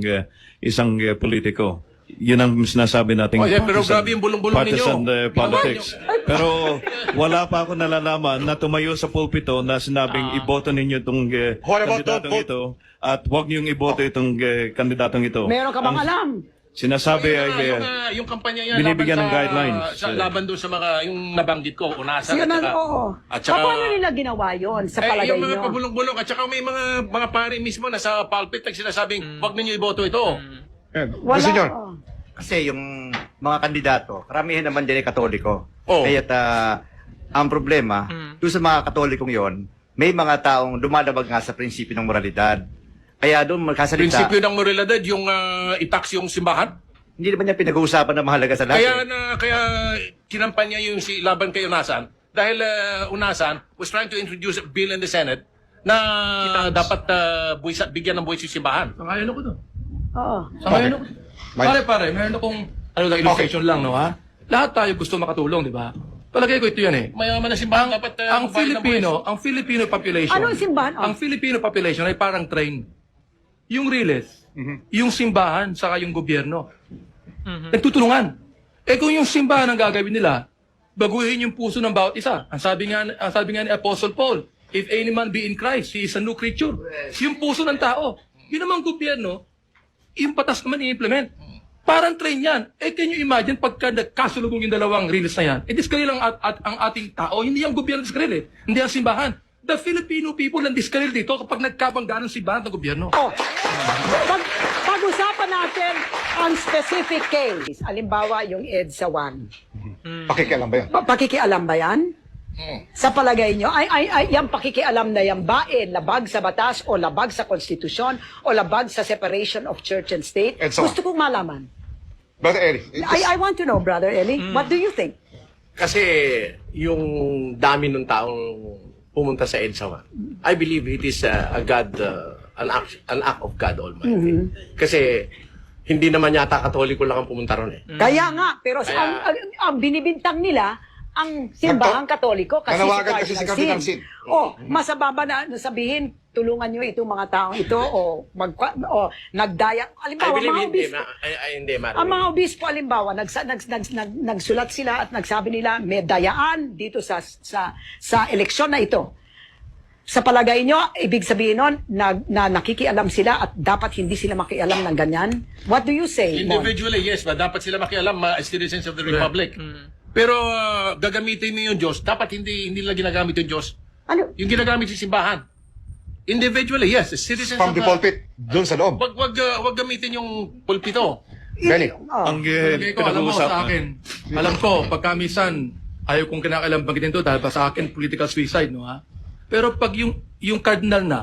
isang politiko. Yun ang sinasabi natin. Pero grabe yung bulong-bulong ninyo. Partisan politics. Pero wala pa ako nalalaman na tumayo sa pulpito na sinabing iboto ninyo itong kandidatong ito at huwag niyong iboto itong kandidatong ito. Meron ka bang alam? Sinasabi ay yung kampanya yan binibigyan ng laban guidelines. laban doon sa mga yung nabanggit ko, Unasan Sino at saka, oo. at saka Paano nila ginawa yon sa palagay yung mga nyo? pabulong-bulong at saka may mga pare mismo na sa pulpit nag sinasabing wag ninyo iboto ito. Ayan. Wala. Monsignor, Kasi yung mga kandidato, karamihan naman din ay Katoliko. Oh. Kaya ang problema, doon sa mga Katolikong yon, may mga taong dumadabag nga sa prinsipyo ng moralidad. Kaya doon magkasalita, Prinsipyo ng moralidad, yung itax yung simbahan. hindi naman niya pinag-uusapan na mahalaga sa lahat. Kaya kinampanya yung si laban kay Unasan dahil Unasan was trying to introduce a bill in the Senate na dapat bigyan ng buwis yung simbahan. Sangayon ako doon. Oo. Sangayon ako. Pare, meron akong illustration lang, no, ha? Lahat tayo gusto makatulong, di ba? Palagay ko ito yan eh. Mayaman na simbahan dapat Ang Filipino population. Anong simbahan? Ang Filipino population ay parang train. Yung Riles, yung simbahan, saka yung gobyerno. Nagtutulungan. Eh kung yung simbahan ang gagawin nila, baguhin yung puso ng bawat isa. Ang sabi nga ni Apostle Paul, if any man be in Christ, he is a new creature. Yung puso ng tao. Yun namang gobyerno, yung patas naman i-implement. Parang train yan. Eh, can you imagine pagka nagkasulubong yung dalawang Riles na yan? Eh, diskaril ang ating tao. Hindi ang gobyerno diskaril eh. Hindi ang simbahan. The Filipino people ang diskaril dito kapag nagkabangga ng simbahan ng gobyerno. Pag-usapan natin ang specific case. Halimbawa, yung EDSA 1. Pakikialam ba yan? Pakikialam ba yan? Sa palagay nyo, ay yung pakikialam na yan ba labag sa batas o labag sa konstitusyon o labag sa separation of church and state? And so on. Gusto kong malaman. Brother Eli, I want to know, Brother Eli. What do you think? Kasi yung dami ng taong pumunta sa EDSA 1, I believe it is an act of God Almighty. Kasi hindi naman yata Katoliko lang ang pumunta ron eh. Kaya nga, pero ang binibintang nila, ang simbahang Katoliko kasi Nanawagan si kasi si Cardinal Cardinal Sin. Sin. Masababa na sabihin, tulungan nyo itong mga taong ito o nagdaya. I Alimbawa, believe mga hindi, obispo. hindi, Ang mga obispo, alimbawa, nagsulat sila at nagsabi nila, may dayaan dito sa eleksyon na ito. Sa palagay nyo, ibig sabihin nun, na nakikialam sila at dapat hindi sila makialam ng ganyan? What do you say, Mon? Individually, yes, but dapat sila makialam, as citizens of the Republic. Pero gagamitin mo yung Diyos, dapat hindi nila ginagamit yung Diyos. Ano? Yung ginagamit yung simbahan. Individually, yes, as citizens from of the pulpit, doon sa loob. Wag gamitin yung pulpito. Benny. Ang Palagay ko, alam mo sa akin, alam ko, pagka minsan, ayaw kong kinakailang banggitin to dahil pa sa akin, political suicide, no ha? Pero pag yung cardinal na,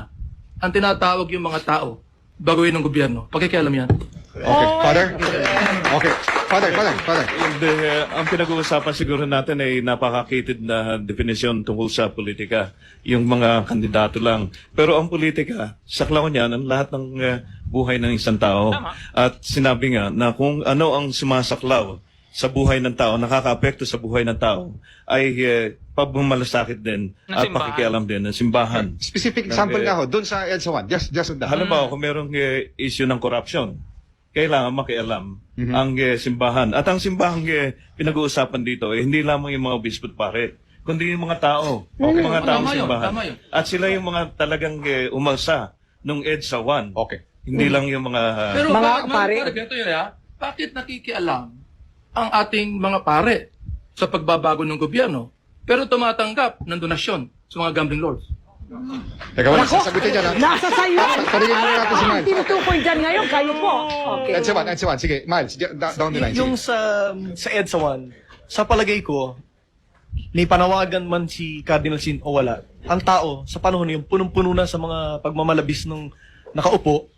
ang tinatawag yung mga tao, baguhin ng gobyerno, pakikialam yan. Okay, Father? Okay. Father. Ang pinag-uusapan siguro natin ay napaka-cated na definition tungkol sa politika. Yung mga kandidato lang. Pero ang politika, saklaw niyan ang lahat ng buhay ng isang tao. At sinabi nga na kung ano ang sumasaklaw sa buhay ng tao, nakaka-apekto sa buhay ng tao, ay pagmamalasakit din at pakikialam din ng simbahan. Specific example nga ho, doon sa EDSA 1. Just on that. Halimbawa, kung merong issue ng corruption, kailangan makialam ang simbahan. At ang simbahan pinag-uusapan dito, hindi lamang yung mga obispo at pare, kundi yung mga tao. Mga taong simbahan. Tama yun. At sila yung mga talagang umalsa nung EDSA 1. Okay. Hindi lang yung mga... Pero Mga pare, pare. ganito yun, ha? Bakit nakikialam ang ating mga pare sa pagbabago ng gobyerno, pero tumatanggap ng donasyon sa mga gambling lords? Teka, wala sasagutin dyan ha. Nasa sayo. Tanungin muna natin si Ang Miles. tinutukoy dyan ngayon, kayo po. Okay. EDSA 1. Sige, Miles, down the line. Yung Sige. sa EDSA 1, sa palagay ko, ni panawagan man si Cardinal Sin o wala, ang tao sa panahon na yun, punong-puno na sa mga pagmamalabis ng nakaupo,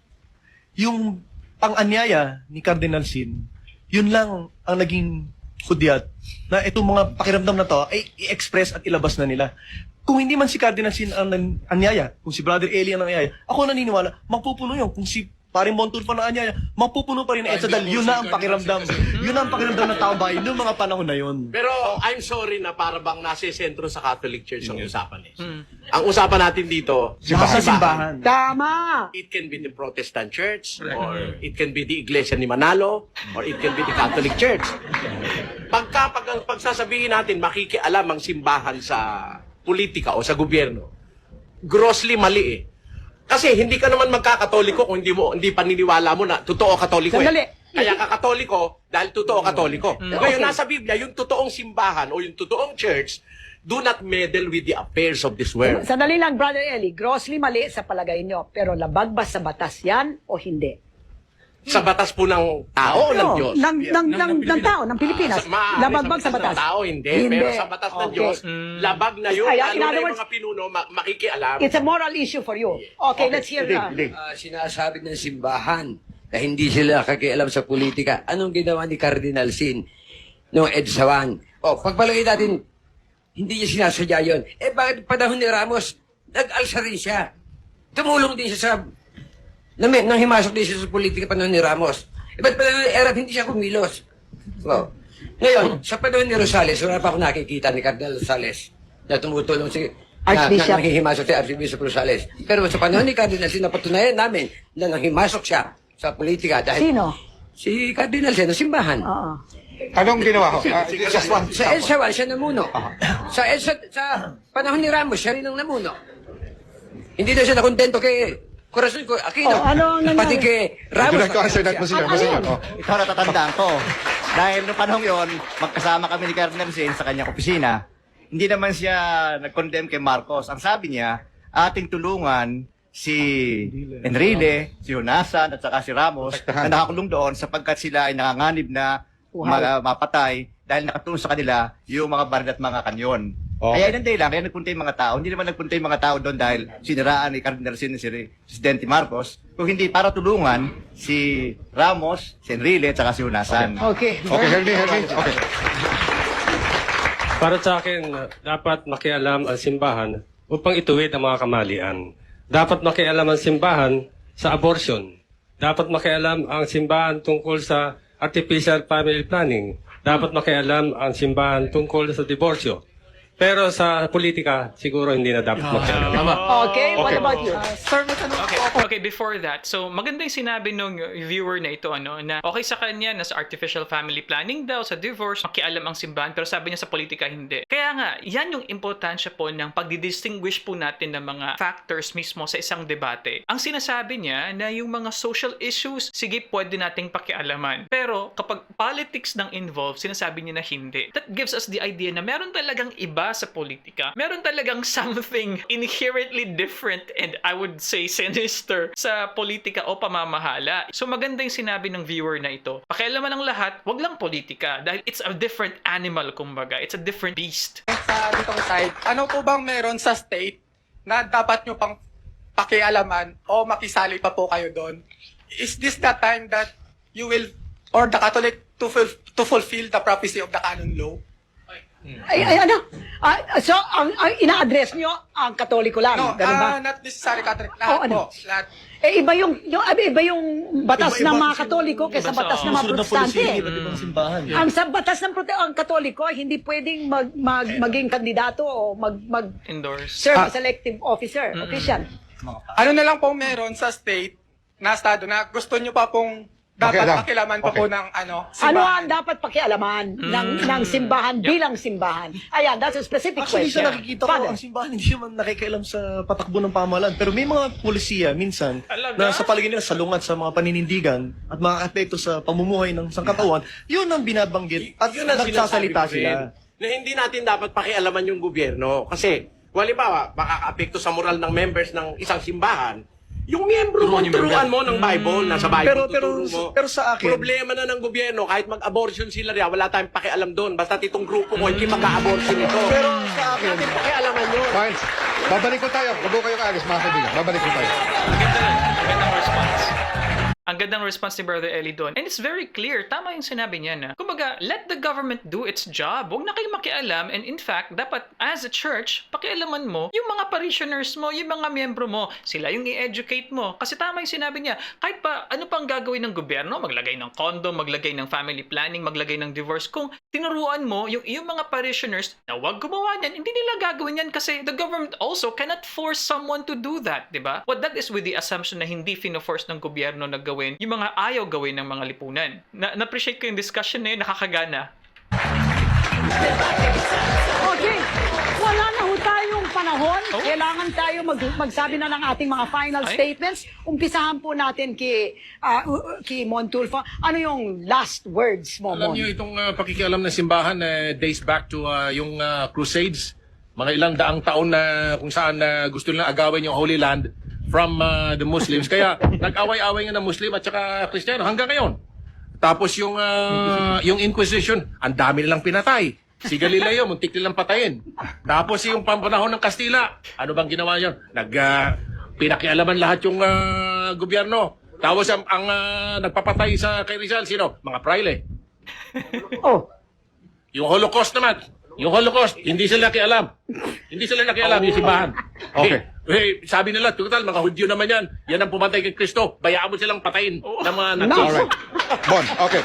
yung pang-anyaya ni Cardinal Sin, yun lang ang naging hudyat na itong mga pakiramdam na to ay i-express at ilabas na nila. Kung hindi man si Cardinal Sin ang anyaya, kung si Brother Eli ang anyaya, ako naniniwala, magpupuno yun. Kung si Paring Montulfo ng anyaya, magpupuno pa rin ang EDSA dahil yun na ang pakiramdam. Yun na ang pakiramdam ng taong bayan noong mga panahon na yun. Pero I'm sorry na para bang nasa sentro sa Catholic Church ang usapan eh. Ang usapan natin dito, Sa simbahan. Tama. It can be the Protestant Church, or it can be the Iglesia ni Manalo, or it can be the Catholic Church. Pagsasabihin natin makikialam ang simbahan sa politika o sa gobyerno, grossly mali eh. Kasi hindi ka naman magkakatoliko kung hindi paniniwala mo na totoo katoliko Sandali. eh. Kaya ka katoliko dahil totoo katoliko. Ngayon, Okay. nasa Biblia, yung totoong simbahan o yung totoong church, do not meddle with the affairs of this world. Sandali lang, Brother Eli. Grossly mali sa palagay nyo. Pero labag ba sa batas yan o hindi? Sa batas po ng tao o ng Diyos? Ng tao, ng Pilipinas. Labag sa batas. Ng tao, hindi. Pero sa batas ng Diyos, labag na yun. Ayan, in Lalo na other yung words, mga pinuno, makikialam. It's a moral issue for you. Okay, let's hear Sinasabi ng simbahan na hindi sila kakialam sa politika. Anong ginawa ni Cardinal Sin noong EDSA 1? Pagpalagay natin, hindi niya sinasadya yun. Bakit panahon ni Ramos, nag-alsa rin siya. Tumulong din siya sa... Nang himasok din siya sa politika panahon ni Ramos. Ba't panahon ni Erap, hindi siya kumilos. Ngayon, sa panahon ni Rosales, wala pa ako nakikita ni Cardinal Rosales na tumutulong si... Archbishop. nanghihimasok si Archbishop Rosales. Pero sa panahon ni Cardinal Sin, napatunayan namin na nanghimasok siya sa politika dahil... Sino? Si Cardinal Sin, ng simbahan. Oo. Anong ginawa ko? Just one. Sa EDSA 1, siya namuno. Sa panahon ni Ramos, siya rin ang namuno. Hindi na siya nakontento kay Corazon Aquino. Ano ang nangyari? Pati kay Ramos. Would you like to answer that, Monsignor? Ikaw natatandaan ko. Dahil noong panahon yon, magkasama kami ni Cardinal Sin sa kanyang opisina. Hindi naman siya nag-condemn kay Marcos. Ang sabi niya, ating tulungan si Enrile, si Hunasan, at saka si Ramos na nakakulong doon sapagkat sila ay nanganganib na mapatay dahil nakatulong sa kanila yung mga baril at mga kanyon. Kaya yun ang dahilan, kaya nagpunta yung mga tao. Hindi naman nagpunta yung mga tao doon dahil siniraan ni Cardinal Sin si Presidente Marcos, kung hindi para tulungan si Ramos, si Enrile, at saka si Hunasan. Okay. Okay, Hernie. Okay. Para sa akin, dapat makialam ang simbahan upang ituwid ang mga kamalian. Dapat makialam ang simbahan sa abortion. Dapat makialam ang simbahan tungkol sa artificial family planning. Dapat makialam ang simbahan tungkol sa diborsyo. Pero sa politika, siguro hindi na dapat makialam. Okay, what about you? Sir, okay, before that, so maganda yung sinabi nung viewer na ito, na okay sa kanya na sa artificial family planning daw, sa divorce, makialam ang simbahan, pero sabi niya sa politika, hindi. Kaya nga, yan yung importansya po ng pagdidistinguish po natin ng mga factors mismo sa isang debate. Ang sinasabi niya na yung mga social issues, sige, pwede nating pakialaman. Pero kapag politics nang involved, sinasabi niya na hindi. That gives us the idea na meron talagang iba sa politika. Meron talagang something inherently different and I would say sinister sa politika o pamamahala. So maganda yung sinabi ng viewer na ito. Pakialaman ng lahat, wag lang politika dahil it's a different animal, kumbaga. It's a different beast. Sa ditong side, ano po bang meron sa state na dapat nyo pang pakialaman o makisali pa po kayo doon? Is this the time that you will, or the Catholic, to fulfill the prophecy of the canon law? Ano? So, ang ina-address nyo, ang Katoliko lang. No, Ganun ba? not necessarily Catholic. Lahat po. Lahat. Iba yung batas ng mga Katoliko kaysa batas ng mga Protestante. Ang sa batas ng Katoliko, hindi pwedeng maging kandidato o serve as elective officer, official. Ano na lang po meron sa state na estado na gusto nyo pa pong dapat pakialaman pa po ng simbahan. Ano ang dapat pakialaman ng simbahan bilang simbahan? Ayan, that's a specific Actually, question. sa nakikita ko, ang simbahan hindi naman nakikialam sa patakbo ng pamahalaan. Pero may mga polisiya, minsan, na sa palagay nila salungat sa mga paninindigan at makaka-apekto sa pamumuhay ng sangkatauhan, yun ang binabanggit at Yun ang nagsasalita sinasabi ko sila. rin, na hindi natin dapat pakialaman yung gobyerno. Kasi, halimbawa, makaka-apekto sa moral ng members ng isang simbahan, yung miyembro mo, turuan mo ng Bible, nasa Bible, tuturo mo. Pero sa akin, problema na ng gobyerno, kahit mag-abortion sila rin, wala tayong pakialam doon. Basta itong grupo mo, hindi mag-abortion ito. Pero sa akin, natin pakialaman yun. Fine. Babalik ko tayo. Huwag ko kayo kaalis, mga kaibigan. Babalik ko tayo. Magandang response. Ang gandang response ni Brother Eli doon. And it's very clear, tama yung sinabi niya na, kumbaga, let the government do its job. Huwag na kayong makialam. And in fact, dapat as a church, pakialaman mo yung mga parishioners mo, yung mga miyembro mo. Sila yung i-educate mo. Kasi tama yung sinabi niya, kahit pa ano pang gagawin ng gobyerno, maglagay ng condo, maglagay ng family planning, maglagay ng divorce. Kung tinuruan mo yung mga parishioners na huwag gumawa niyan, hindi nila gagawin yan kasi the government also cannot force someone to do that, di ba? What that is with the assumption na hindi fino-force ng gobyerno na gawin yung mga ayaw gawin ng mga lipunan. Na-appreciate ko yung discussion na yun, nakakagana. Okay. Wala na ho tayong panahon. Kailangan tayo magsabi na ng ating mga final statements. Umpisahan po natin kay Mon Tulfo. Ano yung last words mo, Mon? Alam niyo itong pakikialam ng simbahan days back to yung Crusades. Mga ilang daang taon na kung saan gusto nilang agawin yung Holy Land. from the Muslims. Kaya nag-away-away nga ng Muslim at saka Kristiyano hanggang ngayon. Tapos yung Inquisition, ang dami nilang pinatay. Si Galileo, muntik nilang patayin. Tapos yung panahon ng Kastila, ano bang ginawa niya? Pinakialaman lahat yung gobyerno. Tapos ang nagpapatay kay Rizal, sino? Mga praile. Yung Holocaust naman. Yung Holocaust, hindi sila nakialam. Hindi sila nakialam, yung simbahan. Okay. Sabi nila, total, mga Hudyo naman yan. Yan ang pumatay kay Kristo. Bayaan mo silang patayin ng mga Nazis. Alright. Bon, okay.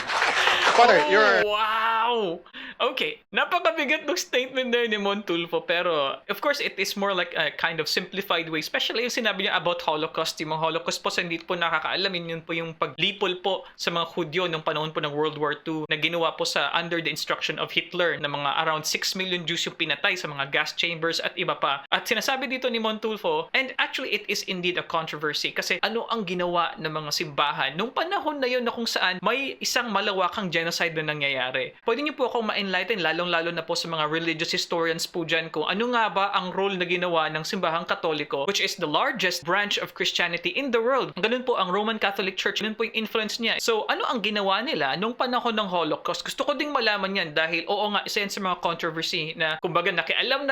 Father, you're... Wow! Okay, napakabigat ng statement na yun ni Montulfo, pero of course it is more like a kind of simplified way, especially yung sinabi niya about Holocaust. Yung mga Holocaust po sa hindi po nakakaalamin, yun po yung paglipol po sa mga Hudyo nung panahon po ng World War II na ginawa po sa under the instruction of Hitler na mga around 6 million Jews yung pinatay sa mga gas chambers at iba pa. At sinasabi dito ni Montulfo, and actually it is indeed a controversy kasi ano ang ginawa ng mga simbahan nung panahon na yun na kung saan may isang malawakang genocide na nangyayari. Pwede niyo po akong ma-enlighten, lalong-lalo na po sa mga religious historians po dyan kung ano nga ba ang role na ginawa ng simbahang Katoliko, which is the largest branch of Christianity in the world. Ganun po ang Roman Catholic Church, ganun po yung influence niya. So ano ang ginawa nila nung panahon ng Holocaust? Gusto ko ding malaman yan dahil oo nga, isa yan sa mga controversy na kumbaga nakialam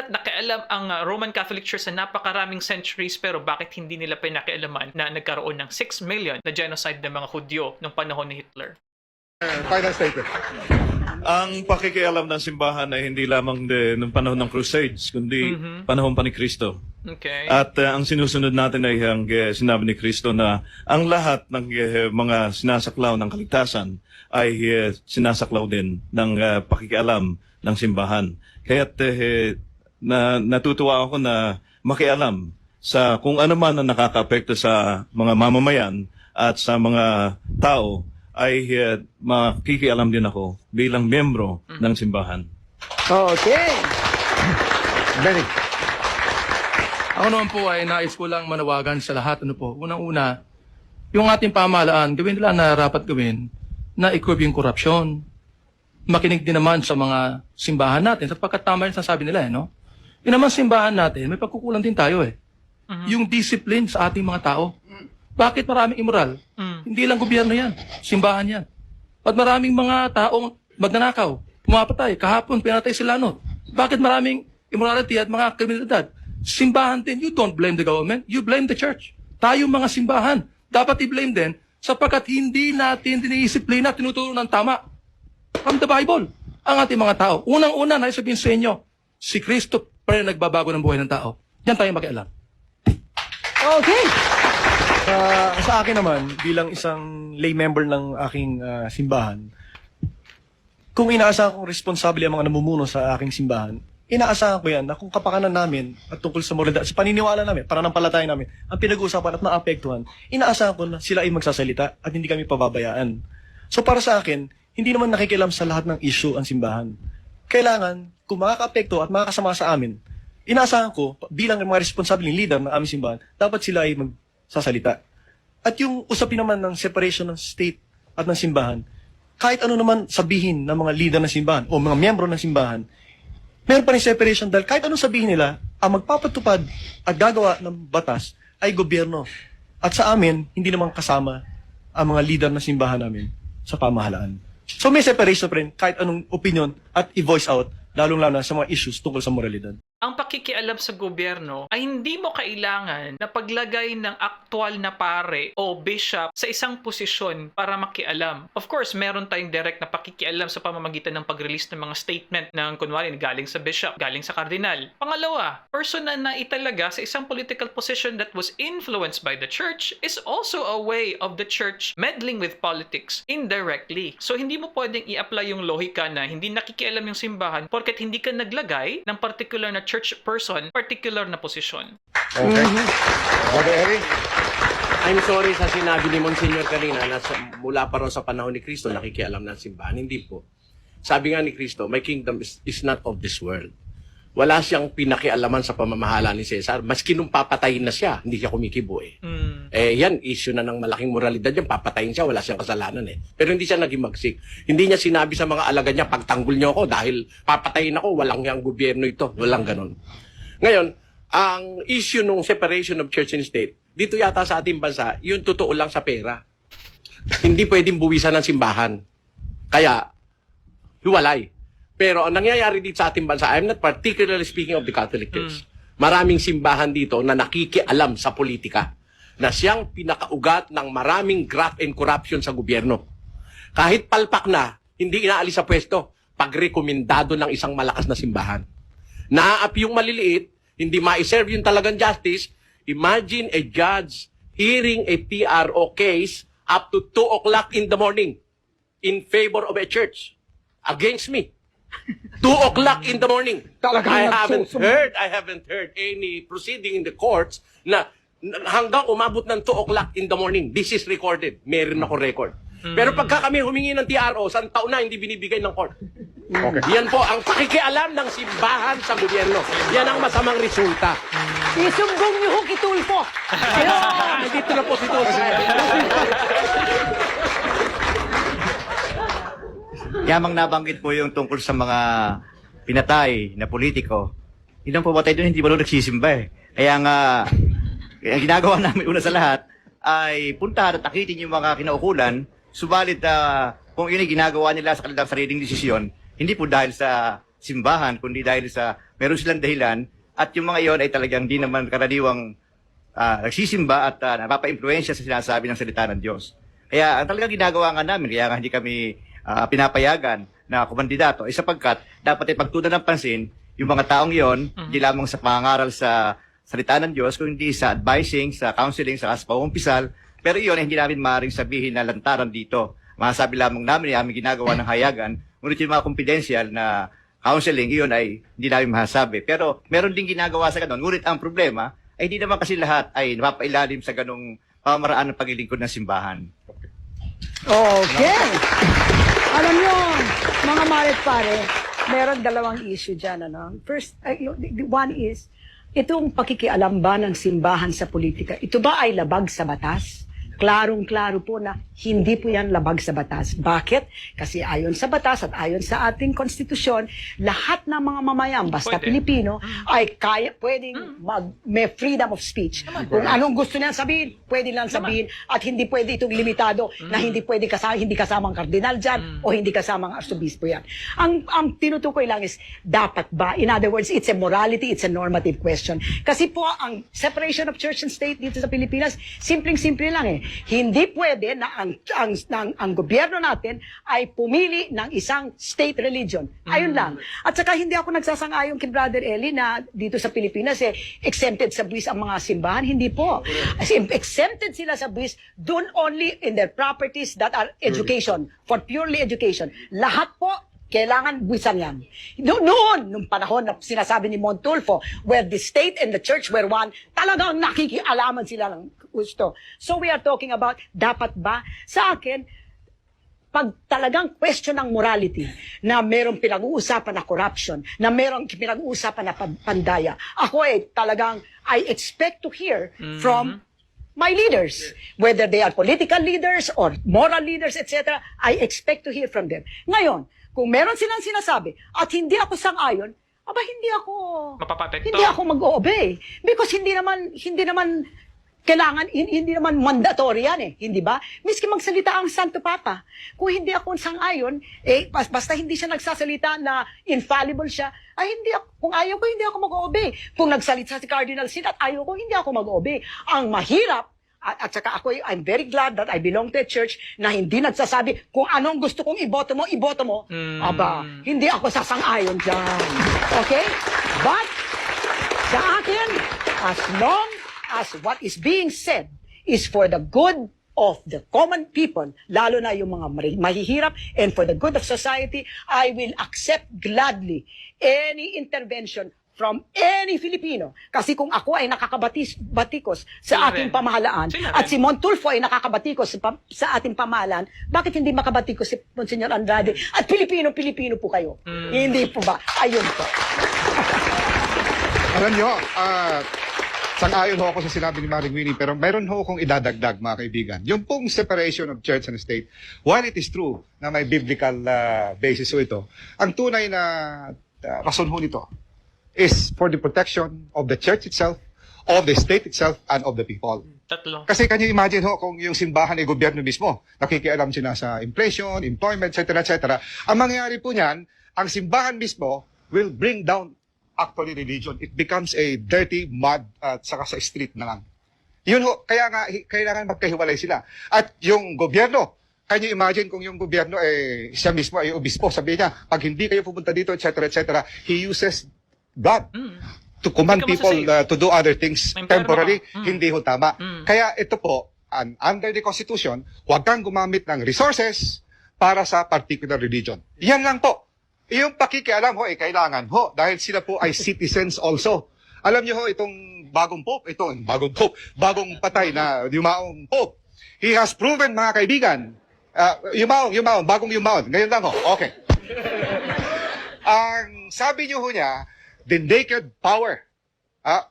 ang Roman Catholic Church sa napakaraming centuries, pero bakit hindi nila pinakialaman na nagkaroon ng 6 million na genocide ng mga Hudyo nung panahon ni Hitler? Final statement. Ang pakikialam ng simbahan ay hindi lamang ng panahon ng Crusades, kundi panahon pa ni Kristo. Okay. At ang sinusunod natin ay ang sinabi ni Kristo na ang lahat ng mga sinasaklaw ng kaligtasan ay sinasaklaw din ng pakikialam ng simbahan. Kaya't natutuwa ako na makialam sa kung ano man ang nakakaapekto sa mga mamamayan at sa mga tao ay makikialam din ako bilang miyembro ng simbahan. Okay. Benny. Ako naman po ay nais ko lang manawagan sa lahat. Unang-una, yung ating pamahalaan, gawin nila na rapat gawin na i-curb yung korupsyon. Makinig din naman sa mga simbahan natin sapagkat tama yung sasabi nila, no? Yung naman simbahan natin, may pagkukulang din tayo Yung discipline sa ating mga tao. Bakit maraming immoral? Hindi lang gobyerno yan, simbahan yan. At maraming mga taong magnanakaw, pumapatay, kahapon pinatay sila Bakit maraming immorality at mga kriminalidad? Simbahan din, you don't blame the government, you blame the church. Tayo mga simbahan, dapat i-blame din sapagkat hindi natin dinidisiplina, tinuturo ng tama. From the Bible, ang ating mga tao. Unang-una, naisabihin sa inyo, si Kristo pa rin nagbabago ng buhay ng tao. Yan tayo makialam. Okay. Sa akin naman, bilang isang lay member ng aking simbahan, kung inaasahan kong responsable ang mga namumuno sa aking simbahan, inaasahan ko yan na kung kapakanan namin at tungkol sa moralidad, sa paniniwala namin, pananampalataya namin, ang pinag-uusapan at naapektuhan, inaasahan ko na sila ay magsasalita at hindi kami pababayaan. So para sa akin, hindi naman nakikialam sa lahat ng issue ang simbahan. Kailangan, kung makaka-apekto at makakasama sa amin, inaasahan ko, bilang mga responsibleng leader ng aming simbahan, dapat sila ay magsasalita. At yung usapin naman ng separation ng state at ng simbahan, kahit ano naman sabihin ng mga leader ng simbahan o mga miyembro ng simbahan, meron pa rin separation dahil kahit anong sabihin nila, ang magpapatupad at gagawa ng batas ay gobyerno. At sa amin, hindi naman kasama ang mga leader ng simbahan namin sa pamahalaan. So may separation pa rin kahit anong opinion at i-voice out, lalong-lalo sa mga issues tungkol sa moralidad. Ang pakikialam sa gobyerno ay hindi mo kailangan na paglagay ng aktual na pare o bishop sa isang posisyon para makialam. Of course, meron tayong direct na pakikialam sa pamamagitan ng pag-release ng mga statement ng kunwari galing sa bishop, galing sa kardinal. Pangalawa, personal na italaga sa isang political position that was influenced by the church is also a way of the church meddling with politics indirectly. So hindi mo pwedeng i-apply yung lohika na hindi nakikialam yung simbahan porket hindi ka naglagay ng particular na church person, particular na posisyon. Okay. Brother Eric? I'm sorry sa sinabi ni Monsignor kanina na mula pa rin sa panahon ni Kristo nakikialam ng simbahan. Hindi po. Sabi nga ni Kristo, my kingdom is not of this world. Wala siyang pinakialaman sa pamamahala ni Cesar. Maski nung papatayin na siya, hindi siya kumikibo yan, issue na ng malaking moralidad yan. Papatayin siya, wala siyang kasalanan Pero hindi siya naging magsik. Hindi niya sinabi sa mga alagad niya, pagtanggol niyo ako dahil papatayin ako, walang yang gobyerno ito. Walang ganon. Ngayon, ang issue ng separation of church and state, dito yata sa ating bansa, yung totoo lang sa pera. Hindi pwedeng buwisan ng simbahan. Kaya, hiwalay. Pero ang nangyayari dito sa ating bansa, I'm not particularly speaking of the Catholic Church. Maraming simbahan dito na nakikialam sa politika, na siyang pinakaugat ng maraming graft and corruption sa gobyerno. Kahit palpak na, hindi inaalis sa pwesto pag rekomendado ng isang malakas na simbahan. Naaapi yung maliliit, hindi ma-serve yung talagang justice. Imagine a judge hearing a TRO case up to 2 o'clock in the morning in favor of a church against me. 2 o'clock in the morning. I haven't heard any proceeding in the courts na hanggang umabot ng 2 o'clock in the morning. This is recorded. Meron ako record. Pero pagka kami humingi ng TRO, sa taon na hindi binibigay ng court. Okay. Yan po ang pakikialam ng simbahan sa gobyerno. Yan ang masamang resulta. Isumbong niyo ho kay Tulfo. Ayun! Dito na po si Tulfo. Yamang nabanggit po yung tungkol sa mga pinatay na politiko. Yung pumatay doon, hindi pa doon nagsisimba eh. Kaya nga, ang ginagawa namin una sa lahat ay puntahan at takitin yung mga kinaukulan, subalit kung yun ay ginagawa nila sa kanilang sariling desisyon, hindi po dahil sa simbahan, kundi dahil sa meron silang dahilan, at yung mga yon ay talagang di naman karaniwang nagsisimba at napapa-impluensya sa sinasabi ng salita ng Diyos. Kaya ang talagang ginagawa nga namin, kaya nga hindi kami pinapayagan na kumandidato, ay sapagkat dapat ay pagtunan ng pansin yung mga taong yon, hindi lamang sa pangangaral sa salita ng Diyos, kundi sa advising, sa counseling, sa pag-umpisal. Pero iyon ay hindi namin maaaring sabihin na lantaran dito. Masasabi lamang namin ay aming ginagawa ng hayagan, ngunit yung mga confidential na counseling, iyon ay hindi namin masasabi. Pero meron din ginagawa sa ganun. Ngunit ang problema ay hindi naman kasi lahat ay napapailalim sa ganung pamamaraan ng paglilingkod ng simbahan. Okay. Alam nyo, mga maret pare, meron dalawang issue dyan. Ano? First, one is, itong pakikialam ba ng simbahan sa politika, ito ba ay labag sa batas? Klarong-klaro po na hindi po yan labag sa batas. Bakit? Kasi ayon sa batas at ayon sa ating konstitusyon, lahat ng mga mamayan, basta Pilipino, ay pwedeng may freedom of speech. Kung anong gusto niyan sabihin, pwede lang sabihin at hindi pwede itong limitado na hindi pwede hindi kasamang kardinal dyan o hindi kasamang arsobispo yan. Ang tinutukoy lang is, dapat ba? In other words, it's a morality, it's a normative question. Kasi po, ang separation of church and state dito sa Pilipinas, simpleng-simple lang eh. Hindi pwede na ang gobyerno natin ay pumili ng isang state religion. Ayun lang. At saka hindi ako nagsasang-ayon kay Brother Eli na dito sa Pilipinas exempted sa buwis ang mga simbahan. Hindi po. Exempted sila sa buwis dun only in their properties that are education, for purely education. Lahat po kailangan buwisan yan. Noon, nung panahon na sinasabi ni Montulfo, where the state and the church were one, talagang nakikialaman sila ng gusto. So we are talking about, dapat ba? Sa akin, pag talagang question ng morality, na merong pinag-uusapan na corruption, na merong pinag-uusapan na pandaya, ako talagang, I expect to hear from my leaders, whether they are political leaders or moral leaders, etc., I expect to hear from them. Ngayon, kung meron silang sinasabi at hindi ako sang-ayon, hindi ako mag-obey. Because hindi naman kailangan, hindi naman mandatory yan hindi ba? Miski magsalita ang Santo Papa, kung hindi ako sang-ayon, basta hindi siya nagsasalita na infallible siya, kung ayaw ko, hindi ako mag-obey. Kung nagsalita si Cardinal Sin at ayaw ko, hindi ako mag-obey. Ang mahirap, at saka I'm very glad that I belong to a church na hindi nagsasabi kung anong gusto kong iboto mo. Hindi ako sasang-ayon dyan. Okay? But, sa akin, as long as what is being said is for the good of the common people, lalo na yung mga mahihirap, and for the good of society, I will accept gladly any intervention from any Filipino. Kasi kung ako ay nakakabatikos sa ating pamahalaan at si Montulfo ay nakakabatikos sa ating pamahalaan, bakit hindi makabatikos si Monsignor Andrade? At Pilipino po kayo. Hindi po ba? Ayun po. Alam nyo, sang-ayon ho ako sa sinabi ni Maring Winnie, pero mayroon ho akong idadagdag, mga kaibigan. Yung pong separation of church and state, while it is true na may biblical basis ho ito, ang tunay na rason ho nito is for the protection of the church itself, of the state itself and of the people. Tatlo. Kasi can you imagine ho, kung yung simbahan ay gobyerno mismo, nakikialam sila sa inflation, employment, etc. Ang mangyayari po niyan, ang simbahan mismo will bring down actually religion. It becomes a dirty mud at saka sa street na lang. Yun ho, kaya nga kailangan magkahiwalay sila. At yung gobyerno, can you imagine kung yung gobyerno siya mismo ay obispo, sabi niya, pag hindi kayo pupunta dito, etc., he uses God to command people to do other things temporarily, hindi ho tama. Kaya ito po, under the Constitution, huwag kang gumamit ng resources para sa particular religion. Yan lang po. Yung pakikialam ho, kailangan ho, dahil sila po ay citizens also. Alam niyo ho, itong bagong bagong patay na yumaong Pope, he has proven, mga kaibigan, bagong yumaon. Ngayon lang ho, okay. Ang sabi niyo ho niya, the naked power,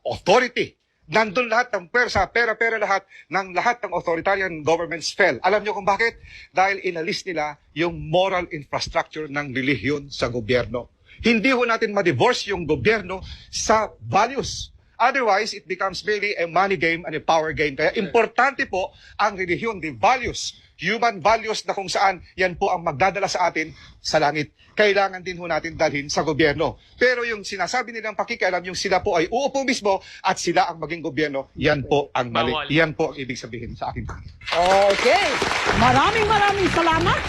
authority, nandun lahat ng pwersa, pera lahat, ng lahat ng authoritarian governments fell. Alam niyo kung bakit? Dahil inalis nila yung moral infrastructure ng relihiyon sa gobyerno. Hindi ho natin ma-divorce yung gobyerno sa values. Otherwise, it becomes merely a money game and a power game. Kaya importante po ang relihiyon, the values, human values na kung saan yan po ang magdadala sa atin sa langit. Kailangan din ho natin dalhin sa gobyerno. Pero yung sinasabi nilang pakikialam, yung sila po ay uupo mismo at sila ang maging gobyerno, yan po ang mali. Bawal. Yan po ang ibig sabihin sa akin. Okay. Maraming salamat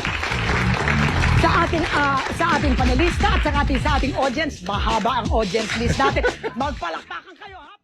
sa ating panelista at sa ating audience. Mahaba ang audience list natin. Magpalakpakan kayo, ha?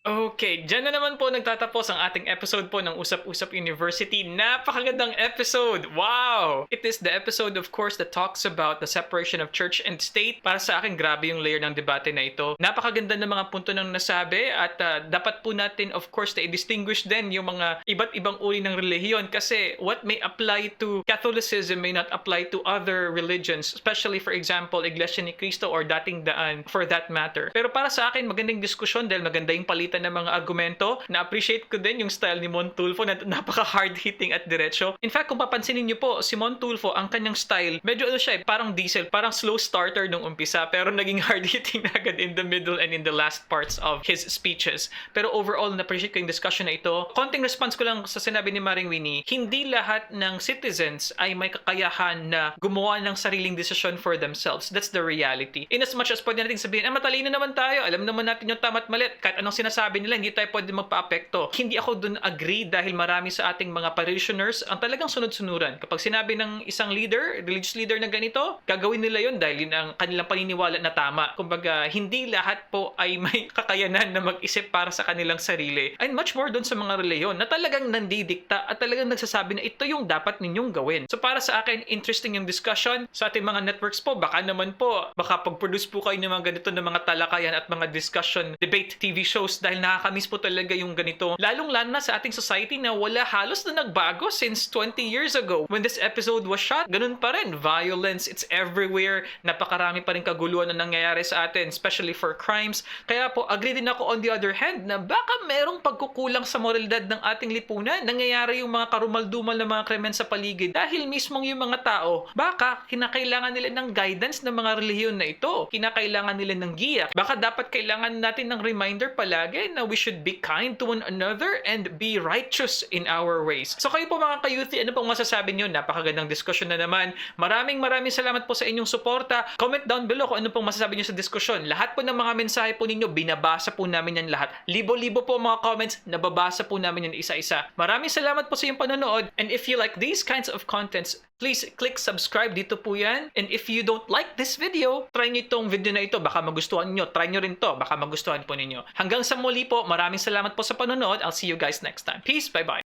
Okay, dyan na naman po nagtatapos ang ating episode po ng Usap-Usap University. Napakagandang episode! Wow! It is the episode, of course, that talks about the separation of church and state. Para sa akin, grabe yung layer ng debate na ito. Napakaganda ng mga punto ng nasabi at dapat po natin, of course, na i-distinguish din yung mga iba't ibang uri ng relihiyon kasi what may apply to Catholicism may not apply to other religions, especially, for example, Iglesia ni Cristo or Dating Daan for that matter. Pero para sa akin, magandang diskusyon dahil maganda yung palitan ng mga argumento. Na-appreciate ko din yung style ni Mon Tulfo na napaka-hard-hitting at diretso. In fact, kung papansinin niyo po, si Mon Tulfo, ang kanyang style, medyo parang diesel, parang slow starter nung umpisa, pero naging hard-hitting na agad in the middle and in the last parts of his speeches. Pero overall, na-appreciate ko yung discussion na ito. Konting response ko lang sa sinabi ni Maring Winnie, hindi lahat ng citizens ay may kakayahan na gumawa ng sariling desisyon for themselves. That's the reality. In as much as pwede natin sabihin, matalino naman tayo, alam naman natin yung tama't malit, kahit anong sinasabi nila, hindi tayo pwede magpa-apekto. Hindi ako dun agree dahil marami sa ating mga parishioners ang talagang sunod-sunuran. Kapag sinabi ng isang leader, religious leader na ganito, gagawin nila yon dahil yun ang kanilang paniniwala na tama. Kumbaga, hindi lahat po ay may kakayanan na mag-isip para sa kanilang sarili. And much more dun sa mga reliyon na talagang nandidikta at talagang nagsasabi na ito yung dapat ninyong gawin. So para sa akin, interesting yung discussion sa ating mga networks po. Baka naman po, baka pag-produce po kayo ng mga ganito ng mga talakayan at mga discussion, debate, TV shows dahil nakakamiss po talaga yung ganito. Lalong-lalo na sa ating society na wala halos na nagbago since 20 years ago. When this episode was shot, ganun pa rin. Violence, it's everywhere. Napakarami pa rin kaguluhan na nangyayari sa atin, especially for crimes. Kaya po, agree din ako on the other hand na baka merong pagkukulang sa moralidad ng ating lipunan. Nangyayari yung mga karumal-dumal na mga krimen sa paligid dahil mismong yung mga tao, baka kinakailangan nila ng guidance ng mga relihiyon na ito. Kinakailangan nila ng giyak. Baka dapat kailangan natin ng reminder palagi na we should be kind to one another and be righteous in our ways. So kayo po mga ka-youthy, ano pong masasabi nyo? Napakagandang diskusyon na naman. Maraming salamat po sa inyong suporta. Comment down below kung ano pong masasabi nyo sa diskusyon. Lahat po ng mga mensahe po ninyo, binabasa po namin yan lahat. Libo-libo po mga comments, nababasa po namin yan isa-isa. Maraming salamat po sa iyong panonood. And if you like these kinds of contents, please click subscribe dito po yan. And if you don't like this video, try nyo itong video na ito. Baka magustuhan nyo. Try nyo rin to. Baka magustuhan po ninyo. Hanggang sa muli po, maraming salamat po sa panonood. I'll see you guys next time. Peace. Bye-bye.